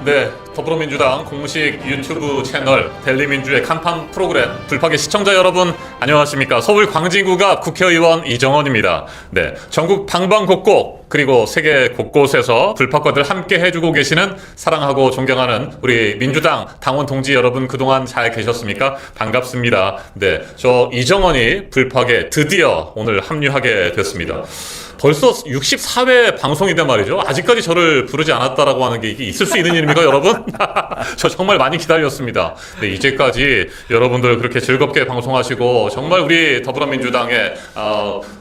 네, 더불어민주당 공식 유튜브 채널 델리민주의 간판 프로그램 불파계 시청자 여러분 안녕하십니까. 서울 광진구갑 국회의원 이정헌입니다. 네, 전국 방방곡곡 그리고 세계 곳곳에서 불파과들 함께 해주고 계시는 사랑하고 존경하는 우리 민주당 당원 동지 여러분 그동안 잘 계셨습니까? 반갑습니다. 네, 저 이정헌이 불파계 드디어 오늘 합류하게 됐습니다. 벌써 64회 방송인데 말이죠. 아직까지 저를 부르지 않았다라고 하는 게 이게 있을 수 있는 일입니까, 여러분? 저 정말 많이 기다렸습니다. 네, 이제까지 여러분들 그렇게 즐겁게 방송하시고 정말 우리 더불어민주당의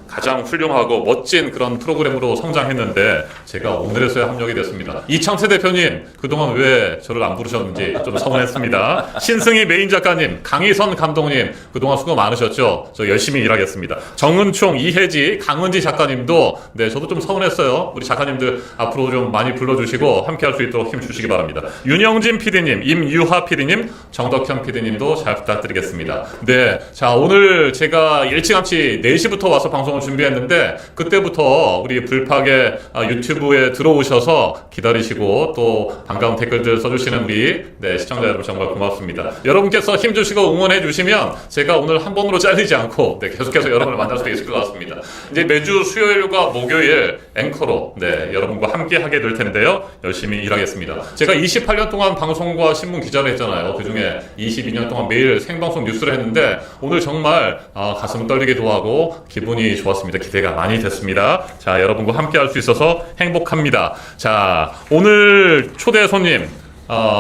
가장 훌륭하고 멋진 그런 프로그램으로 성장했는데 제가 오늘에서야 합력이 됐습니다. 이창세 대표님, 그동안 왜 저를 안 부르셨는지 좀 서운했습니다. 신승희 메인 작가님, 강희선 감독님, 그동안 수고 많으셨죠? 저 열심히 일하겠습니다. 정은총, 이혜지, 강은지 작가님도 네, 저도 좀 서운했어요. 우리 작가님들 앞으로 좀 많이 불러주시고 함께 할 수 있도록 힘 주시기 바랍니다. 윤영진 PD님, 임유하 PD님, 정덕현 PD님도 잘 부탁드리겠습니다. 네, 자 오늘 제가 일찌감치 4시부터 와서 방송을 준비했는데 그때부터 우리 불파계 유튜브에 들어오셔서 기다리시고 또 반가운 댓글들 써주시는 우리 네, 시청자 여러분 정말 고맙습니다. 여러분께서 힘주시고 응원해 주시면 제가 오늘 한 번으로 잘리지 않고 네, 계속해서 여러분을 만날 수 있을 것 같습니다. 이제 매주 수요일과 목요일 앵커로 네, 여러분과 함께 하게 될 텐데요. 열심히 일하겠습니다. 제가 28년 동안 방송과 신문 기자를 했잖아요. 그중에 22년 동안 매일 생방송 뉴스를 했는데 오늘 정말 가슴 떨리기도 하고 기분이 좋았습니다. 기대가 많이 됐습니다. 자, 여러분과 함께 할 수 있어서 행복합니다. 자, 오늘 초대 손님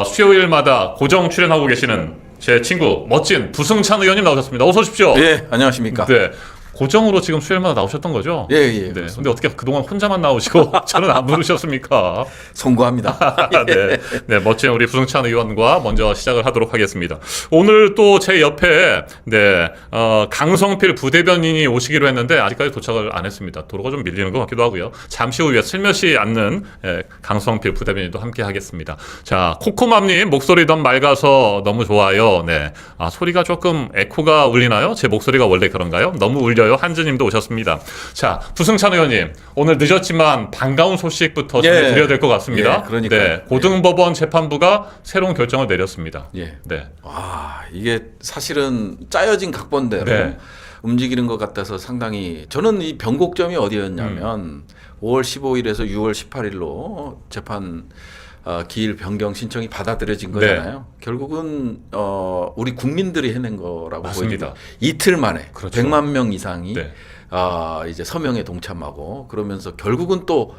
수요일마다 고정 출연하고 계시는 제 친구 멋진 부승찬 의원님 나오셨습니다. 어서 오십시오. 예, 안녕하십니까. 네. 고정으로 지금 수요일마다 나오셨던 거죠? 예, 예. 네. 근데 어떻게 그동안 혼자만 나오시고 저는 안 부르셨습니까? 송구합니다. 네. 네, 멋진 우리 부승찬 의원과 먼저 시작을 하도록 하겠습니다. 오늘 또 제 옆에 네, 강성필 부대변인이 오시기로 했는데 아직까지 도착을 안 했습니다. 도로가 좀 밀리는 것 같기도 하고요. 잠시 후에 슬며시 앉는 강성필 부대변인도 함께 하겠습니다. 자, 코코맘님 목소리 너무 맑아서 너무 좋아요. 네, 소리가 조금 에코가 울리나요? 제 목소리가 원래 그런가요? 너무 울려요. 한즈님도 오셨습니다. 자, 부승찬 의원님 오늘 늦었지만 반가운 소식부터 전해드려야 될 것 같습니다. 예, 그러니까요. 네, 고등법원 재판부가 새로운 결정을 내렸습니다. 예. 네. 와, 이게 사실은 짜여진 각본대로 네. 움직이는 것 같아서 상당히 저는 이 변곡점이 어디였냐면 5월 15일에서 6월 18일로 재판 기일 변경 신청이 받아들여진 거잖아요. 네. 결국은 우리 국민들이 해낸 거라고 맞습니다. 보입니다. 이틀 만에 그렇죠. 100만 명 이상이 네. 이제 서명에 동참하고 그러면서 결국은 또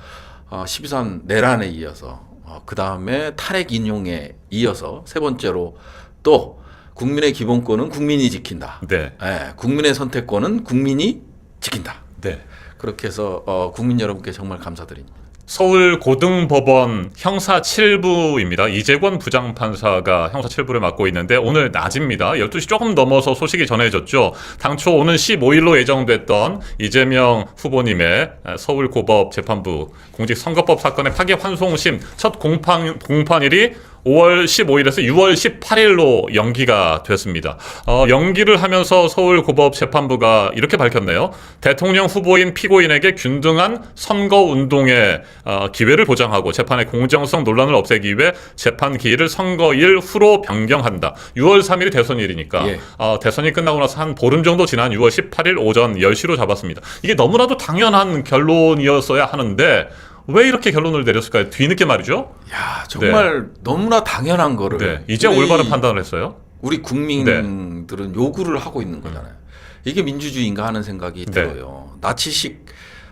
12.3 내란에 이어서 그 다음에 탄핵 인용에 이어서 세 번째로 또 국민의 기본권은 국민이 지킨다. 네. 예, 국민의 선택권은 국민이 지킨다. 네. 그렇게 해서 국민 여러분께 정말 감사드립니다. 서울 고등법원 형사 7부입니다. 이재권 부장판사가 형사 7부를 맡고 있는데 오늘 낮입니다. 12시 조금 넘어서 소식이 전해졌죠. 당초 오는 15일로 예정됐던 이재명 후보님의 서울고법 재판부 공직선거법 사건의 파기환송심 첫 공판일이 5월 15일에서 6월 18일로 연기가 됐습니다. 연기를 하면서 서울고법 재판부가 이렇게 밝혔네요. 대통령 후보인 피고인에게 균등한 선거운동의 기회를 보장하고 재판의 공정성 논란을 없애기 위해 재판 기일을 선거일 후로 변경한다. 6월 3일이 대선일이니까 예. 대선이 끝나고 나서 한 보름 정도 지난 6월 18일 오전 10시로 잡았습니다. 이게 너무나도 당연한 결론이었어야 하는,데 왜 이렇게 결론을 내렸을까요? 뒤늦게 말이죠. 야, 정말 너무나 당연한 거를 네. 이제 올바른 판단을 했어요. 우리 국민들은 요구를 하고 있는 거잖아요. 이게 민주주의인가 하는 생각이 들어요. 나치식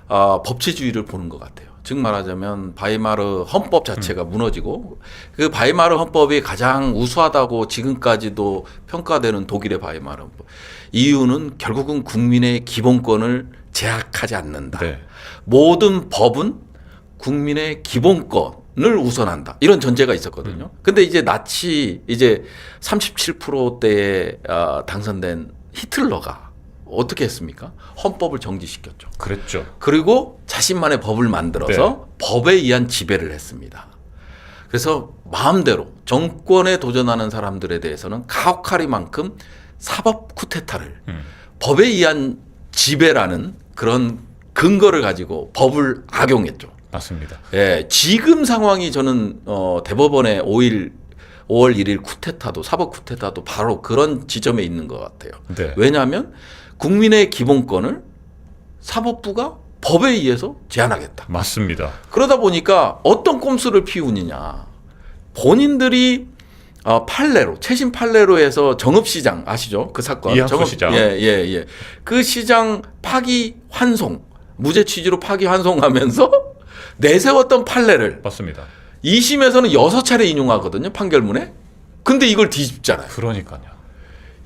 법치주의를 보는 것 같아요. 즉 말하자면 바이마르 헌법 자체가 무너지고 그 바이마르 헌법이 가장 우수하다고 지금까지도 평가되는 독일의 바이마르 헌법. 이유는 결국은 국민의 기본권을 제약하지 않는다. 네. 모든 법은 국민의 기본권을 우선한다. 이런 전제가 있었거든요. 근데 이제 나치 이제 37%대에 당선된 히틀러가 어떻게 했습니까? 헌법을 정지시켰죠. 그랬죠. 그리고 자신만의 법을 만들어서 법에 의한 지배를 했습니다. 그래서 마음대로 정권에 도전하는 사람들에 대해서는 가혹하리만큼 사법 쿠데타를 법에 의한 지배라는 그런 근거를 가지고 법을 악용했죠. 맞습니다. 예, 지금 상황이 저는 대법원의 5월 1일 쿠데타도 사법 쿠데타도 바로 그런 지점에 있는 것 같아요. 네. 왜냐하면 국민의 기본권을 사법부가 법에 의해서 제한하겠다. 맞습니다. 그러다 보니까 어떤 꼼수를 피우느냐. 본인들이 판례로 최신 판례로 해서 정읍시장 아시죠? 그 사건. 이학수 시장. 예. 그 시장 파기 환송 무죄 취지로 파기 환송하면서 내세웠던 판례를 맞습니다. 2심에서는 6차례 인용하거든요. 판결문에. 근데 이걸 뒤집잖아요. 그러니까요.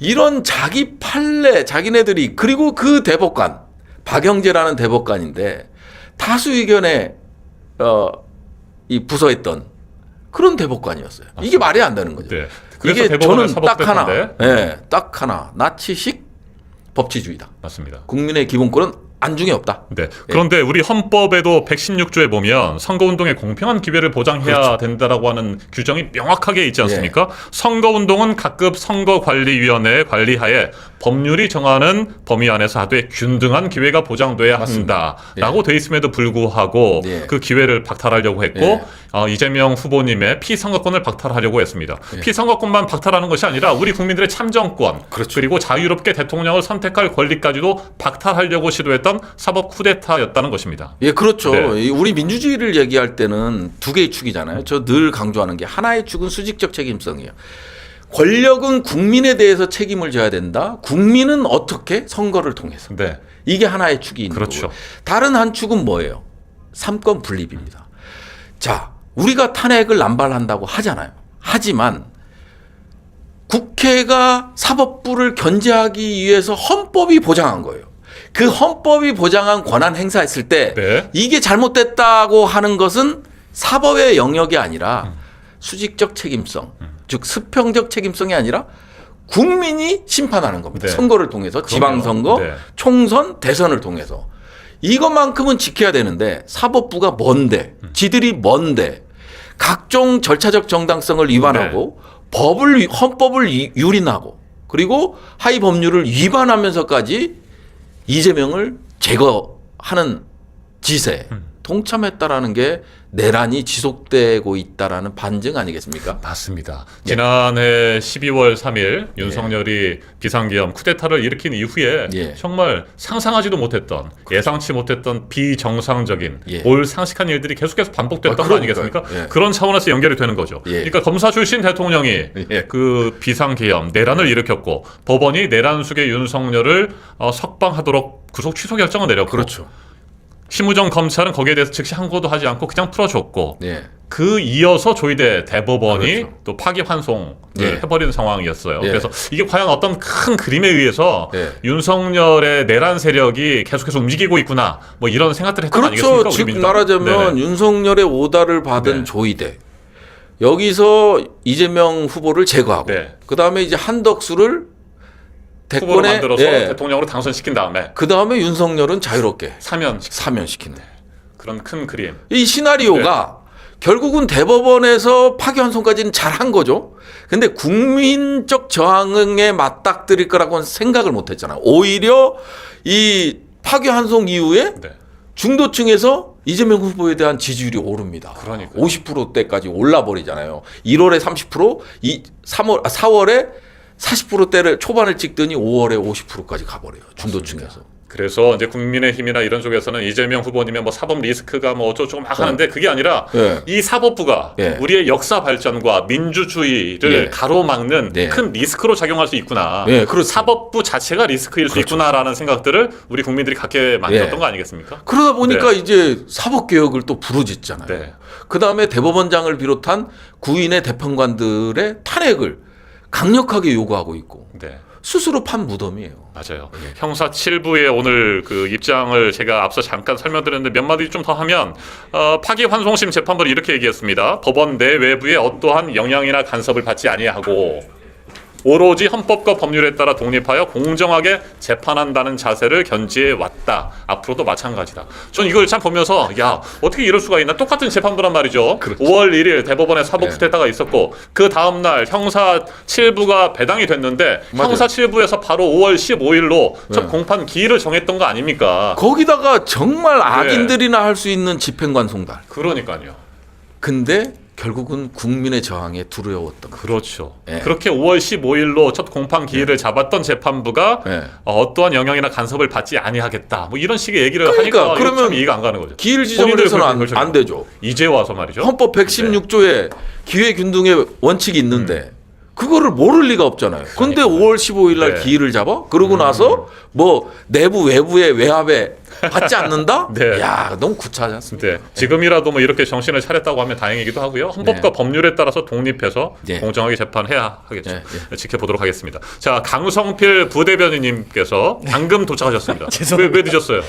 이런 자기 판례 자기네들이 그리고 그 대법관 박영재라는 대법관인데 다수 의견에 이 부서했던 그런 대법관이었어요. 이게 말이 안 되는 거죠. 네. 그래서 이게 대법원의 저는 딱 하나, 사법부인데 딱 하나 나치식 법치주의다. 맞습니다. 국민의 기본권은 안중에 없다. 네. 그런데 우리 헌법에도 116조에 보면 선거운동의 공평한 기회를 보장해야 그렇죠. 된다라고 하는 규정이 명확하게 있지 않습니까? 선거운동은 각급 선거관리위원회의 관리하에 법률이 정하는 범위 안에서 하되 균등한 기회가 보장돼야 한다라고 돼 있음에도 불구하고 그 기회를 박탈하려고 했고 이재명 후보님의 피선거권을 박탈하려고 했습니다. 피선거권만 박탈하는 것이 아니라 우리 국민들의 참정권 그리고 자유롭게 대통령을 선택할 권리까지도 박탈하려고 시도했던 사법 쿠데타였다는 것입니다. 예, 그렇죠. 네. 우리 민주주의를 얘기할 때는 두 개의 축이잖아요. 저 늘 강조하는 게 하나의 축은 수직적 책임성이에요. 권력은 국민에 대해서 책임을 져야 된다. 국민은 어떻게? 선거를 통해서. 네. 이게 하나의 축이 있는 그렇죠. 거고. 다른 한 축은 뭐예요? 삼권 분립입니다. 자, 우리가 탄핵을 남발한다고 하잖아요. 하지만 국회가 사법부를 견제하기 위해서 헌법이 보장한 거예요. 그 헌법이 보장한 권한 행사했을 때 이게 잘못됐다고 하는 것은 사법의 영역이 아니라 수직적 책임성, 즉 수평적 책임성이 아니라 국민이 심판하는 겁니다. 선거를 통해서 지방선거, 총선, 대선을 통해서 이것만큼은 지켜야 되는데 사법부가 뭔데, 지들이 뭔데 각종 절차적 정당성을 위반하고 헌법을 유린하고 그리고 하위 법률을 위반하면서까지 이재명을 제거하는 짓에 동참했다라는 게 내란이 지속되고 있다라는 반증 아니겠습니까? 맞습니다. 지난해 12월 3일 윤석열이 비상계엄 쿠데타를 일으킨 이후에 정말 상상하지도 못했던 예상치 못했던 비정상적인 몰상식한 일들이 계속해서 반복됐던 거 아니겠습니까? 그런 차원에서 연결이 되는 거죠. 그러니까 검사 출신 대통령이 그 비상계엄 내란을 일으켰고 법원이 내란숙의 윤석열을 석방하도록 구속 취소 결정을 내렸고 그렇죠. 심우정 검찰은 거기에 대해서 즉시 항고도 하지 않고 그냥 풀어줬고 그 이어서 조희대 대법원이 또 파기환송을 해버리는 상황이었어요. 그래서 이게 과연 어떤 큰 그림에 의해서 윤석열의 내란 세력이 계속해서 움직이고 있구나 뭐 이런 생각들을 했던 거 아니겠습니까? 그렇죠. 즉 말하자면 윤석열의 오다를 받은 조희대 여기서 이재명 후보를 제거하고 그 다음에 이제 한덕수를 후보로 만들어서 대통령으로 당선시킨 다음에 그 다음에 윤석열은 자유롭게 사면시킨다. 그런 큰 그림. 이 시나리오가 결국은 대법원에서 파기환송까지는 잘한 거죠. 근데 국민적 저항에 맞닥뜨릴 거라고는 생각을 못했잖아요. 오히려 이 파기환송 이후에 중도층에서 이재명 후보에 대한 지지율이 오릅니다. 50%대까지 올라버리잖아요. 1월에 30%, 4월에 40%대를 초반을 찍더니 5월에 50%까지 가버려요. 중도층에서. 그래서 이제 국민의힘이나 이런 쪽에서는 이재명 후보님의 뭐 사법 리스크가 뭐 어쩌고 막 하는데 그게 아니라 이 사법부가 우리의 역사 발전과 민주주의를 가로막는 큰 리스크로 작용할 수 있구나. 사법부 자체가 리스크일 수 있구나라는 생각들을 우리 국민들이 갖게 만들었던 거 아니겠습니까? 그러다 보니까 이제 사법개혁을 또 부르짖잖아요. 그 다음에 대법원장을 비롯한 구인의 대법관들의 탄핵을 강력하게 요구하고 있고 스스로 판 무덤이에요. 맞아요. 형사 7부의 오늘 그 입장을 제가 앞서 잠깐 설명드렸는데 몇 마디 좀 더 하면 파기환송심 재판부는 이렇게 얘기했습니다. 법원 내 외부에 어떠한 영향이나 간섭을 받지 아니하고 오로지 헌법과 법률에 따라 독립하여 공정하게 재판한다는 자세를 견지해 왔다. 앞으로도 마찬가지다. 전 이걸 참 보면서 야 어떻게 이럴 수가 있나. 똑같은 재판부란 말이죠. 그렇죠. 5월 1일 대법원에 사법 네. 후퇴다가 있었고 그 다음날 형사 7부가 배당이 됐는데 맞아요. 형사 7부에서 바로 5월 15일로 첫 네. 공판 기일을 정했던 거 아닙니까? 거기다가 정말 악인들이나 할 수 있는 집행관 송달. 그러니까요. 근데 결국은 국민의 저항에 두려웠던 거. 그렇죠. 예. 그렇게 5월 15일로 첫 공판 기일을 잡았던 재판부가 예. 어떠한 영향이나 간섭을 받지 아니하겠다. 뭐 이런 식의 얘기를 그러니까, 하니까 그러면 참 이해가 안 가는 거죠. 기일 지정을 본인들 해서는 그렇게 안 되죠. 이제 와서 말이죠. 헌법 116조에 기회균등의 원칙이 있는데 그거를 모를 리가 없잖아요. 근데 5월 15일 날 네. 기일을 잡아? 그러고 나서 뭐 내부 외부의 외압에 받지 않는다? 네. 야, 너무 구차하지 않습니까? 네, 지금이라도 뭐 이렇게 정신을 차렸다고 하면 다행이기도 하고요. 헌법과 네. 법률에 따라서 독립해서 네. 공정하게 재판해야 하겠죠. 네, 지켜보도록 하겠습니다. 자, 강성필 부대변인님께서 방금 도착하셨습니다. 죄송합니다. 왜 늦었어요?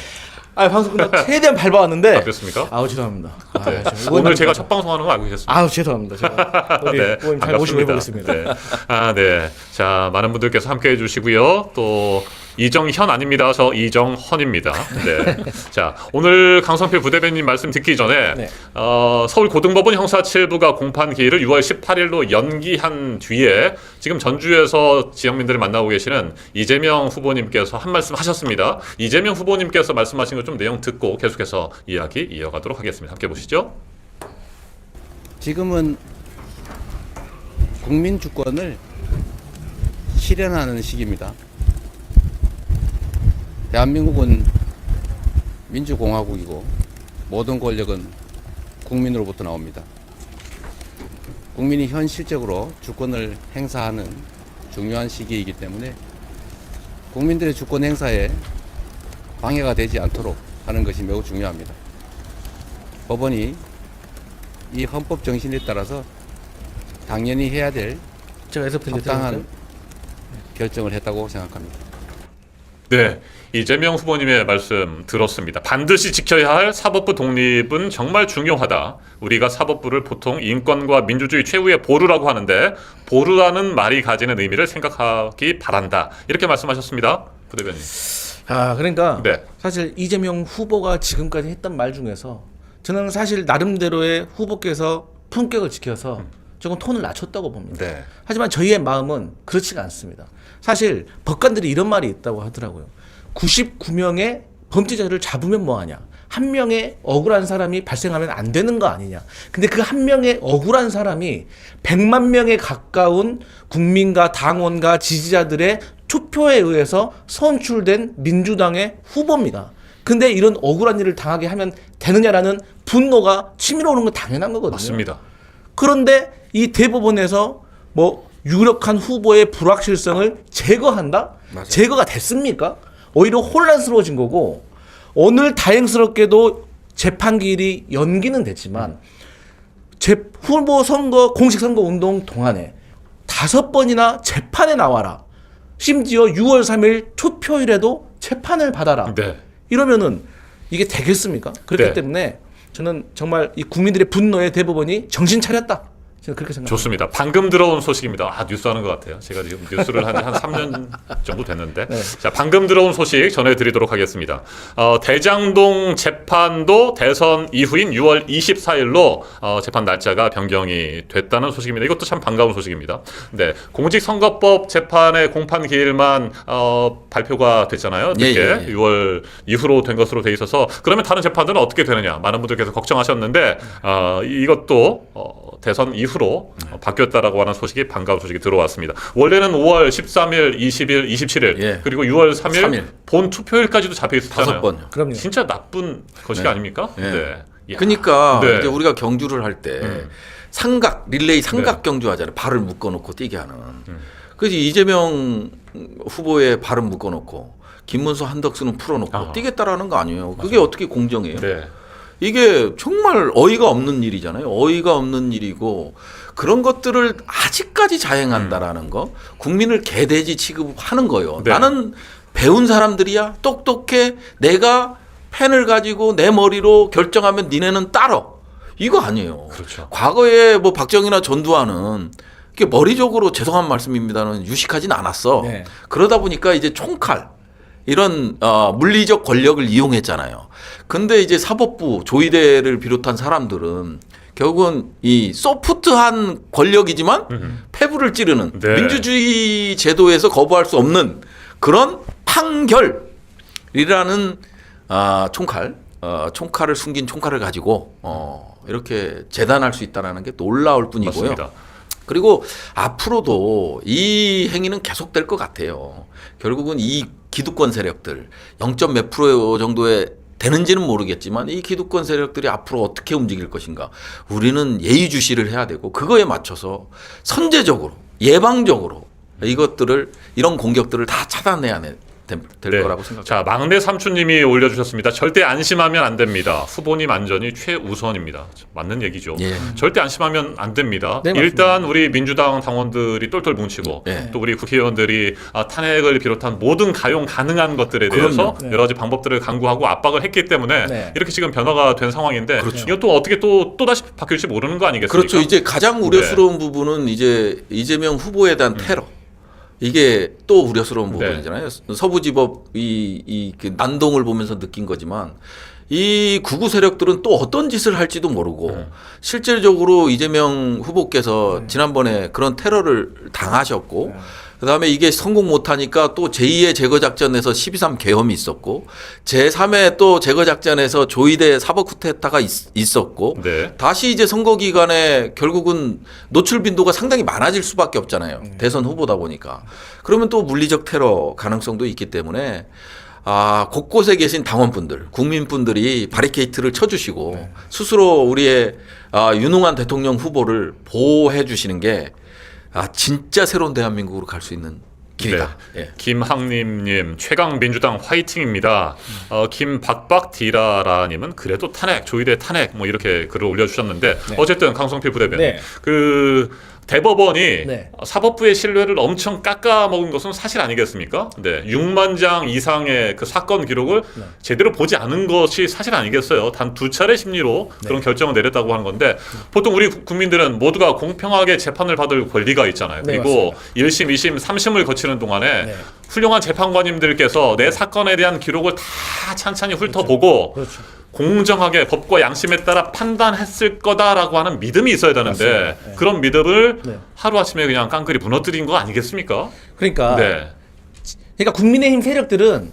방송 끝나고 최대한 밟아왔는데. 아, 그렇습니까? 아우 죄송합니다. 네. 지금 오늘 제가 의원님께서- 첫 방송하는 거 알고 계셨습니다. 아우 죄송합니다. 제가 우리 네, 의원님 잘 모시고 반갑습니다. 해보겠습니다. 네. 아, 네. 자, 많은 분들께서 함께 해주시고요. 또 이정현 아닙니다. 저 이정헌입니다. 네. 자, 오늘 강성필 부대변인 말씀 듣기 전에 네. 서울고등법원 형사 7부가 공판 기일을 6월 18일로 연기한 뒤에 지금 전주에서 지역민들을 만나고 계시는 이재명 후보님께서 한 말씀 하셨습니다. 이재명 후보님께서 말씀하신 거 좀 내용 듣고 계속해서 이야기 이어가도록 하겠습니다. 함께 보시죠. 지금은 국민 주권을 실현하는 시기입니다. 대한민국은 민주공화국이고 모든 권력은 국민으로부터 나옵니다. 국민이 현실적으로 주권을 행사하는 중요한 시기이기 때문에 국민들의 주권 행사에 방해가 되지 않도록 하는 것이 매우 중요합니다. 법원이 이 헌법 정신에 따라서 당연히 해야 될 제가 에서부터 적당한 결정을 했다고 생각합니다. 네, 이재명 후보님의 말씀 들었습니다. 반드시 지켜야 할 사법부 독립은 정말 중요하다. 우리가 사법부를 보통 인권과 민주주의 최후의 보루라고 하는데 보루라는 말이 가지는 의미를 생각하기 바란다. 이렇게 말씀하셨습니다. 부대변인. 그러니까 네. 사실 이재명 후보가 지금까지 했던 말 중에서 저는 사실 나름대로의 후보께서 품격을 지켜서 조금 톤을 낮췄다고 봅니다. 네. 하지만 저희의 마음은 그렇지가 않습니다. 사실 법관들이 이런 말이 있다고 하더라고요. 99명의 범죄자를 잡으면 뭐하냐. 한 명의 억울한 사람이 발생하면 안 되는 거 아니냐. 근데 그 한 명의 억울한 사람이 100만 명에 가까운 국민과 당원과 지지자들의 투표에 의해서 선출된 민주당의 후보입니다. 근데 이런 억울한 일을 당하게 하면 되느냐라는 분노가 치밀어 오는 건 당연한 거거든요. 맞습니다. 그런데 이 대법원에서 뭐 유력한 후보의 불확실성을 제거한다? 맞아요. 제거가 됐습니까? 오히려 혼란스러워진 거고 오늘 다행스럽게도 재판 기일이 연기는 됐지만 후보 선거 공식 선거 운동 동안에 5번이나 재판에 나와라. 심지어 6월 3일 투표일에도 재판을 받아라. 네. 이러면은 이게 되겠습니까? 그렇기 네. 때문에 저는 정말 이 국민들의 분노에 대법원이 정신 차렸다. 저는 그렇게 생각합니다. 좋습니다. 방금 들어온 소식입니다. 아, 뉴스 하는 것 같아요. 제가 지금 뉴스를 한 3년 정도 됐는데. 네. 자, 방금 들어온 소식 전해드리도록 하겠습니다. 대장동 재판도 대선 이후인 6월 24일로 재판 날짜가 변경이 됐다는 소식입니다. 이것도 참 반가운 소식입니다. 네, 공직선거법 재판의 공판 기일만 발표가 됐잖아요. 늦게 예. 6월 이후로 된 것으로 돼 있어서 그러면 다른 재판들은 어떻게 되느냐 많은 분들께서 걱정하셨는데 이것도 대선 이후로 바뀌었다라고 하는 소식이 반가운 소식이 들어왔습니다. 원래는 5월 13일, 20일, 27일 예. 그리고 6월 3일 3일. 본 투표일까지도 잡혀 있었잖아요. 5번요. 그럼요. 진짜 나쁜 것이 네. 아닙니까? 네. 야. 그러니까 네. 이제 우리가 경주를 할 때 삼각 릴레이 삼각 네. 경주 하잖아요. 발을 묶어놓고 뛰게 하는. 그래서 이재명 후보의 발을 묶어놓고 김문수 한덕수는 풀어놓고 뛰겠다라는 거 아니에요. 그게 어떻게 공정해요? 네. 이게 정말 어이가 없는 일이잖아요. 어이가 없는 일이고 그런 것들을 아직까지 자행한다라는 거, 국민을 개돼지 취급하는 거예요. 네. 나는 배운 사람들이야, 똑똑해, 내가 펜을 가지고 내 머리로 결정하면 니네는 따러. 이거 아니에요. 그렇죠. 과거에 뭐 박정희나 전두환은 그게 머리적으로 죄송한 말씀입니다는 유식하진 않았어. 네. 그러다 보니까 이제 총칼 이런 물리적 권력을 이용했잖아요. 근데 이제 사법부 조이대를 비롯한 사람들은 결국은 이 소프트한 권력이지만 폐부를 찌르는 네. 민주주의 제도에서 거부할 수 없는 그런 판결이라는 총칼을 숨긴 총칼을 가지고 이렇게 재단할 수 있다는 게 놀라울 뿐이고요. 맞습니다. 그리고 앞으로도 이 행위는 계속될 것 같아요. 결국은 이 기득권 세력들 0. 몇 프로 정도에 되는지는 모르겠지만 이 기득권 세력들이 앞으로 어떻게 움직일 것인가 우리는 예의주시를 해야 되고 그거에 맞춰서 선제적으로 예방적으로 이런 공격들을 다 차단해야 될 네. 거라고 생각합니다. 자, 막내 삼촌님이 올려주셨습니다. 절대 안심하면 안 됩니다. 후보님 안전이 최우선입니다. 맞는 얘기죠. 예. 절대 안심하면 안 됩니다. 네, 맞습니다. 일단 우리 민주당 당원들이 똘똘 뭉치고 예. 또 우리 국회의원들이 탄핵을 비롯한 모든 가용 가능한 것들에 대해서 그럼요. 네. 여러 가지 방법들을 강구하고 압박을 했기 때문에 네. 이렇게 지금 변화가 된 상황인데 그렇죠. 이것도 어떻게 또다시 바뀔지 모르는 거 아니겠습니까? 그렇죠. 이제 가장 우려스러운 부분은 이제 이재명 후보에 대한 테러. 이게 또 우려스러운 부분이잖아요. 서부지법이 그 난동을 보면서 느낀 거지만 이 극우 세력들은 또 어떤 짓을 할지도 모르고 실질적으로 이재명 후보께서 지난번에 그런 테러를 당하셨고 그다음에 이게 성공 못하니까 또 제2의 제거작전에서 12.3 계엄이 있었고 제3의 또 제거작전에서 조이대 사법 쿠데타가 있었고 네. 다시 이제 선거 기간에 결국은 노출 빈도가 상당히 많아질 수밖에 없잖아요. 대선 후보다 보니까. 그러면 또 물리적 테러 가능성도 있기 때문에 곳곳에 계신 당원분들, 국민분들이 바리케이트를 쳐주시고 스스로 우리의 유능한 대통령 후보를 보호해 주시는 게 진짜 새로운 대한민국으로 갈 수 있는 길이다. 네. 예. 김학림님 최강 민주당 화이팅입니다. 김박박디라라님은 그래도 탄핵 조이대 탄핵 뭐 이렇게 글을 올려주셨는데 어쨌든 강성필 부대변인 네. 그 대법원이 네. 사법부의 신뢰를 엄청 깎아먹은 것은 사실 아니겠습니까? 네, 6만 장 이상의 그 사건 기록을 제대로 보지 않은 것이 사실 아니겠어요. 단 2차례 심리로 그런 결정을 내렸다고 하는 건데 보통 우리 국민들은 모두가 공평하게 재판을 받을 권리가 있잖아요. 네, 그리고 1심, 2심, 3심을 거치는 동안에 네. 훌륭한 재판관님들께서 내 사건에 대한 기록을 다 찬찬히 훑어보고 그렇죠. 공정하게 법과 양심에 따라 판단했을 거다라고 하는 믿음이 있어야 되는데 맞습니다. 네. 그런 믿음을 네. 하루아침에 그냥 깡그리 무너뜨린 거 아니겠습니까? 그러니까 네. 국민의힘 세력들은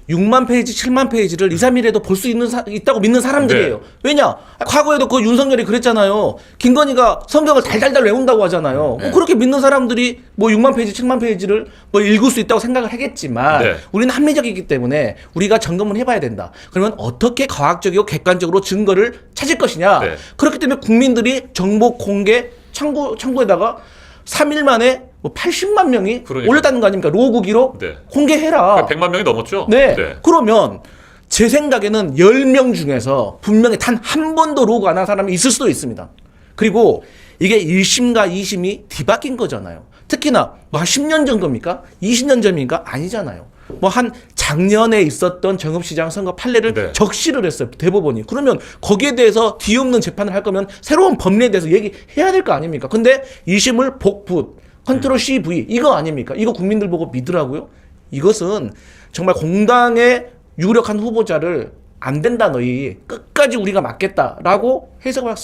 6만 페이지, 7만 페이지를 2, 3일에도 볼 수 있다고 믿는 사람들이에요. 네. 왜냐? 과거에도 그 윤석열이 그랬잖아요. 김건희가 성경을 달달달 외운다고 하잖아요. 그렇게 믿는 사람들이 뭐 6만 페이지, 7만 페이지를 뭐 읽을 수 있다고 생각을 하겠지만 네. 우리는 합리적이기 때문에 우리가 점검을 해봐야 된다. 그러면 어떻게 과학적이고 객관적으로 증거를 찾을 것이냐. 네. 그렇기 때문에 국민들이 정보 공개 창구에다가 3일 만에 뭐 80만 명이 그러니까. 올렸다는 거 아닙니까? 로그 기록 네. 공개해라. 100만 명이 넘었죠? 네. 그러면 제 생각에는 10명 중에서 분명히 단 한 번도 로그 안 한 사람이 있을 수도 있습니다. 그리고 이게 1심과 2심이 뒤바뀐 거잖아요. 특히나 뭐 한 10년 전입니까? 20년 전입니까? 아니잖아요. 뭐 한 작년에 있었던 정읍시장 선거 판례를 네. 적시를 했어요. 대법원이. 그러면 거기에 대해서 뒤엎는 재판을 할 거면 새로운 법리에 대해서 얘기해야 될 거 아닙니까? 근데 2심을 복붙, 컨트롤 CV 이거 아닙니까? 이거 국민들 보고 믿으라고요? 이것은 정말 공당의 유력한 후보자를 안 된다 너희 끝까지 우리가 맞겠다라고 해석할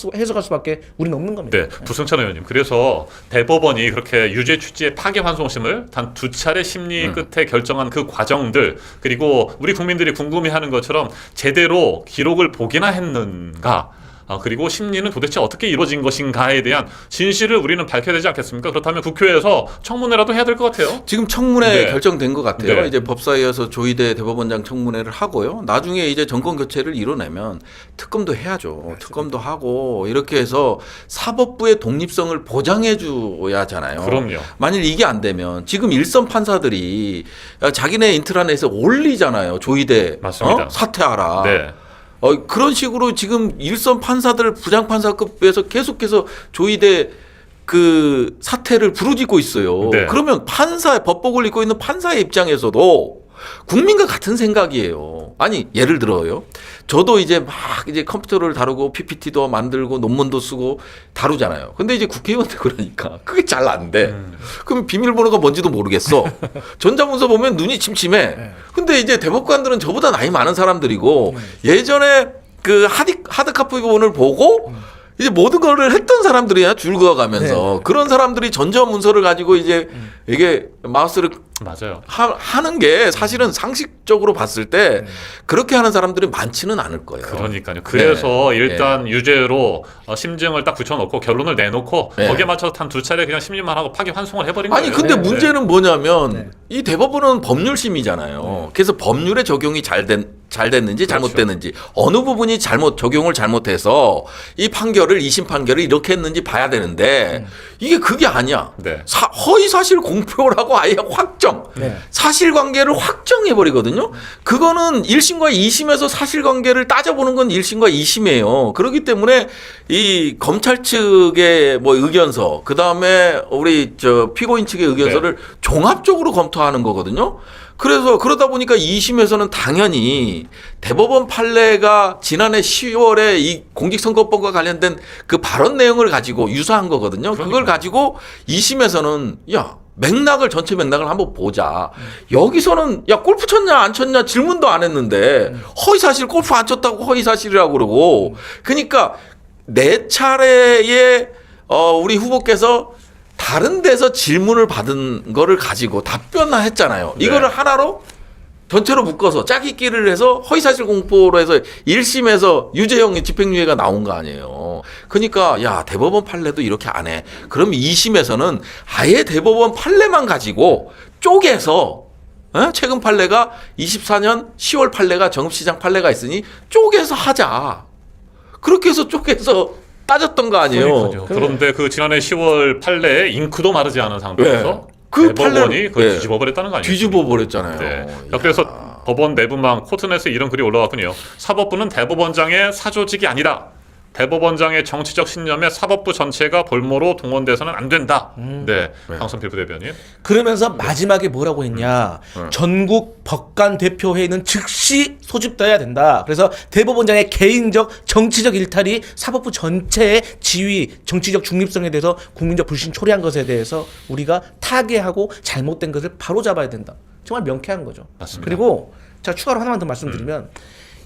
수밖에 우리는 없는 겁니다. 네, 부승찬 의원님. 그래서 대법원이 그렇게 유죄 취지의 파기환송심을 단 2차례 심리 끝에 결정한 그 과정들 그리고 우리 국민들이 궁금해하는 것처럼 제대로 기록을 보기나 했는가 그리고 심리는 도대체 어떻게 이루어진 것인가에 대한 진실을 우리는 밝혀야 되지 않겠습니까? 그렇다면 국회에서 청문회라도 해야 될 것 같아요. 지금 청문회 네. 결정된 것 같아요. 네. 이제 법사위에서 조이대 대법원장 청문회를 하고요. 나중에 이제 정권 교체를 이뤄내면 특검도 해야죠. 특검도 하고 이렇게 해서 사법부의 독립성을 보장해 줘야 하잖아요. 그럼요. 만일 이게 안 되면 지금 일선 판사들이 자기네 인트라넷에 올리잖아요. 조이대 맞습니다. 사퇴하라. 네. 그런 식으로 지금 일선 판사들 부장판사급에서 계속해서 조이대 그 사태를 부르짖고 있어요. 네. 그러면 법복을 입고 있는 판사의 입장에서도 국민과 같은 생각이에요. 아니 예를 들어요. 저도 이제 막 이제 컴퓨터를 다루고 PPT도 만들고 논문도 쓰고 다루잖아요. 근데 이제 국회의원들 그러니까 그게 잘 안 돼. 그럼 비밀번호가 뭔지도 모르겠어. 전자문서 보면 눈이 침침해. 근데 이제 대법관들은 저보다 나이 많은 사람들이고 예전에 그 하드카피본을 보고 이제 모든 거를 했던 사람들이야 줄 그어가면서 그런 사람들이 전자문서를 가지고 이제 이게 마우스를 맞아요. 하는 게 사실은 상식적으로 봤을 때 그렇게 하는 사람들이 많지는 않을 거예요. 그러니까요. 그래서 네. 일단 유죄로 심증을 딱 붙여놓고 결론을 내놓고 네. 거기에 맞춰서 한 2차례 그냥 심리만 하고 파기 환송을 해버린 아니 거예요. 근데 네. 문제는 뭐냐면 네. 이 대법원은 법률심이잖아요. 그래서 법률의 적용이 잘 됐는지 잘못됐는지 어느 부분이 적용을 잘못해서 이 판결을 2심 판결을 이렇게 했는지 봐야 되는데 이게 그게 아니야. 네. 허위 사실 공표라고 아예 확정. 네. 사실관계를 확정해 버리거든요. 그거는 1심과 2심에서 사실관계를 따져보는 건 1심과 2심이에요. 그렇기 때문에 이 검찰 측의 뭐 의견서, 그 다음에 우리 저 피고인 측의 의견서를 종합적으로 검토하는 거거든요. 그래서 그러다 보니까 2심에서는 당연히 대법원 판례가 지난해 10월에 이 공직선거법과 관련된 그 발언 내용을 가지고 유사한 거거든요. 그걸 가지고 2심에서는 맥락을 전체 맥락을 한번 보자. 여기서는 골프 쳤냐 안 쳤냐 질문도 안 했는데 허위 사실 골프 안 쳤다고 허위 사실이라고 그러고 그러니까 4차례의 우리 후보께서 다른 데서 질문을 받은 거를 가지고 답변했잖아요. 네. 이거를 하나로 전체로 묶어서 짜깁기를 해서 허위사실 공표로 해서 1심에서 유죄형 집행유예가 나온 거 아니에요. 그러니까 대법원 판례도 이렇게 안 해. 그럼 2심에서는 아예 대법원 판례만 가지고 쪼개서 최근 판례가 24년 10월 판례가 정읍시장 판례가 있으니 쪼개서 하자. 그렇게 해서 쪼개서 따졌던 거 아니에요. 그러니까요. 그런데 그 지난해 10월 판례에 잉크도 마르지 않은 상태에서 네. 그 대법원이 그걸 네. 뒤집어 버렸다는 거 아니에요? 뒤집어 버렸잖아요. 네. 그래서 법원 내부망 코트넷에 이런 글이 올라왔군요. 사법부는 대법원장의 사조직이 아니라 대법원장의 정치적 신념에 사법부 전체가 볼모로 동원돼서는 안 된다. 네, 강선필 부대변인. 그러면서 마지막에 뭐라고 했냐. 전국 법관 대표회의는 즉시 소집돼야 된다. 그래서 대법원장의 개인적 정치적 일탈이 사법부 전체의 지위, 정치적 중립성에 대해서 국민적 불신 초래한 것에 대해서 우리가 타개하고 잘못된 것을 바로잡아야 된다. 정말 명쾌한 거죠. 맞습니다. 그리고 제가 추가로 하나만 더 말씀드리면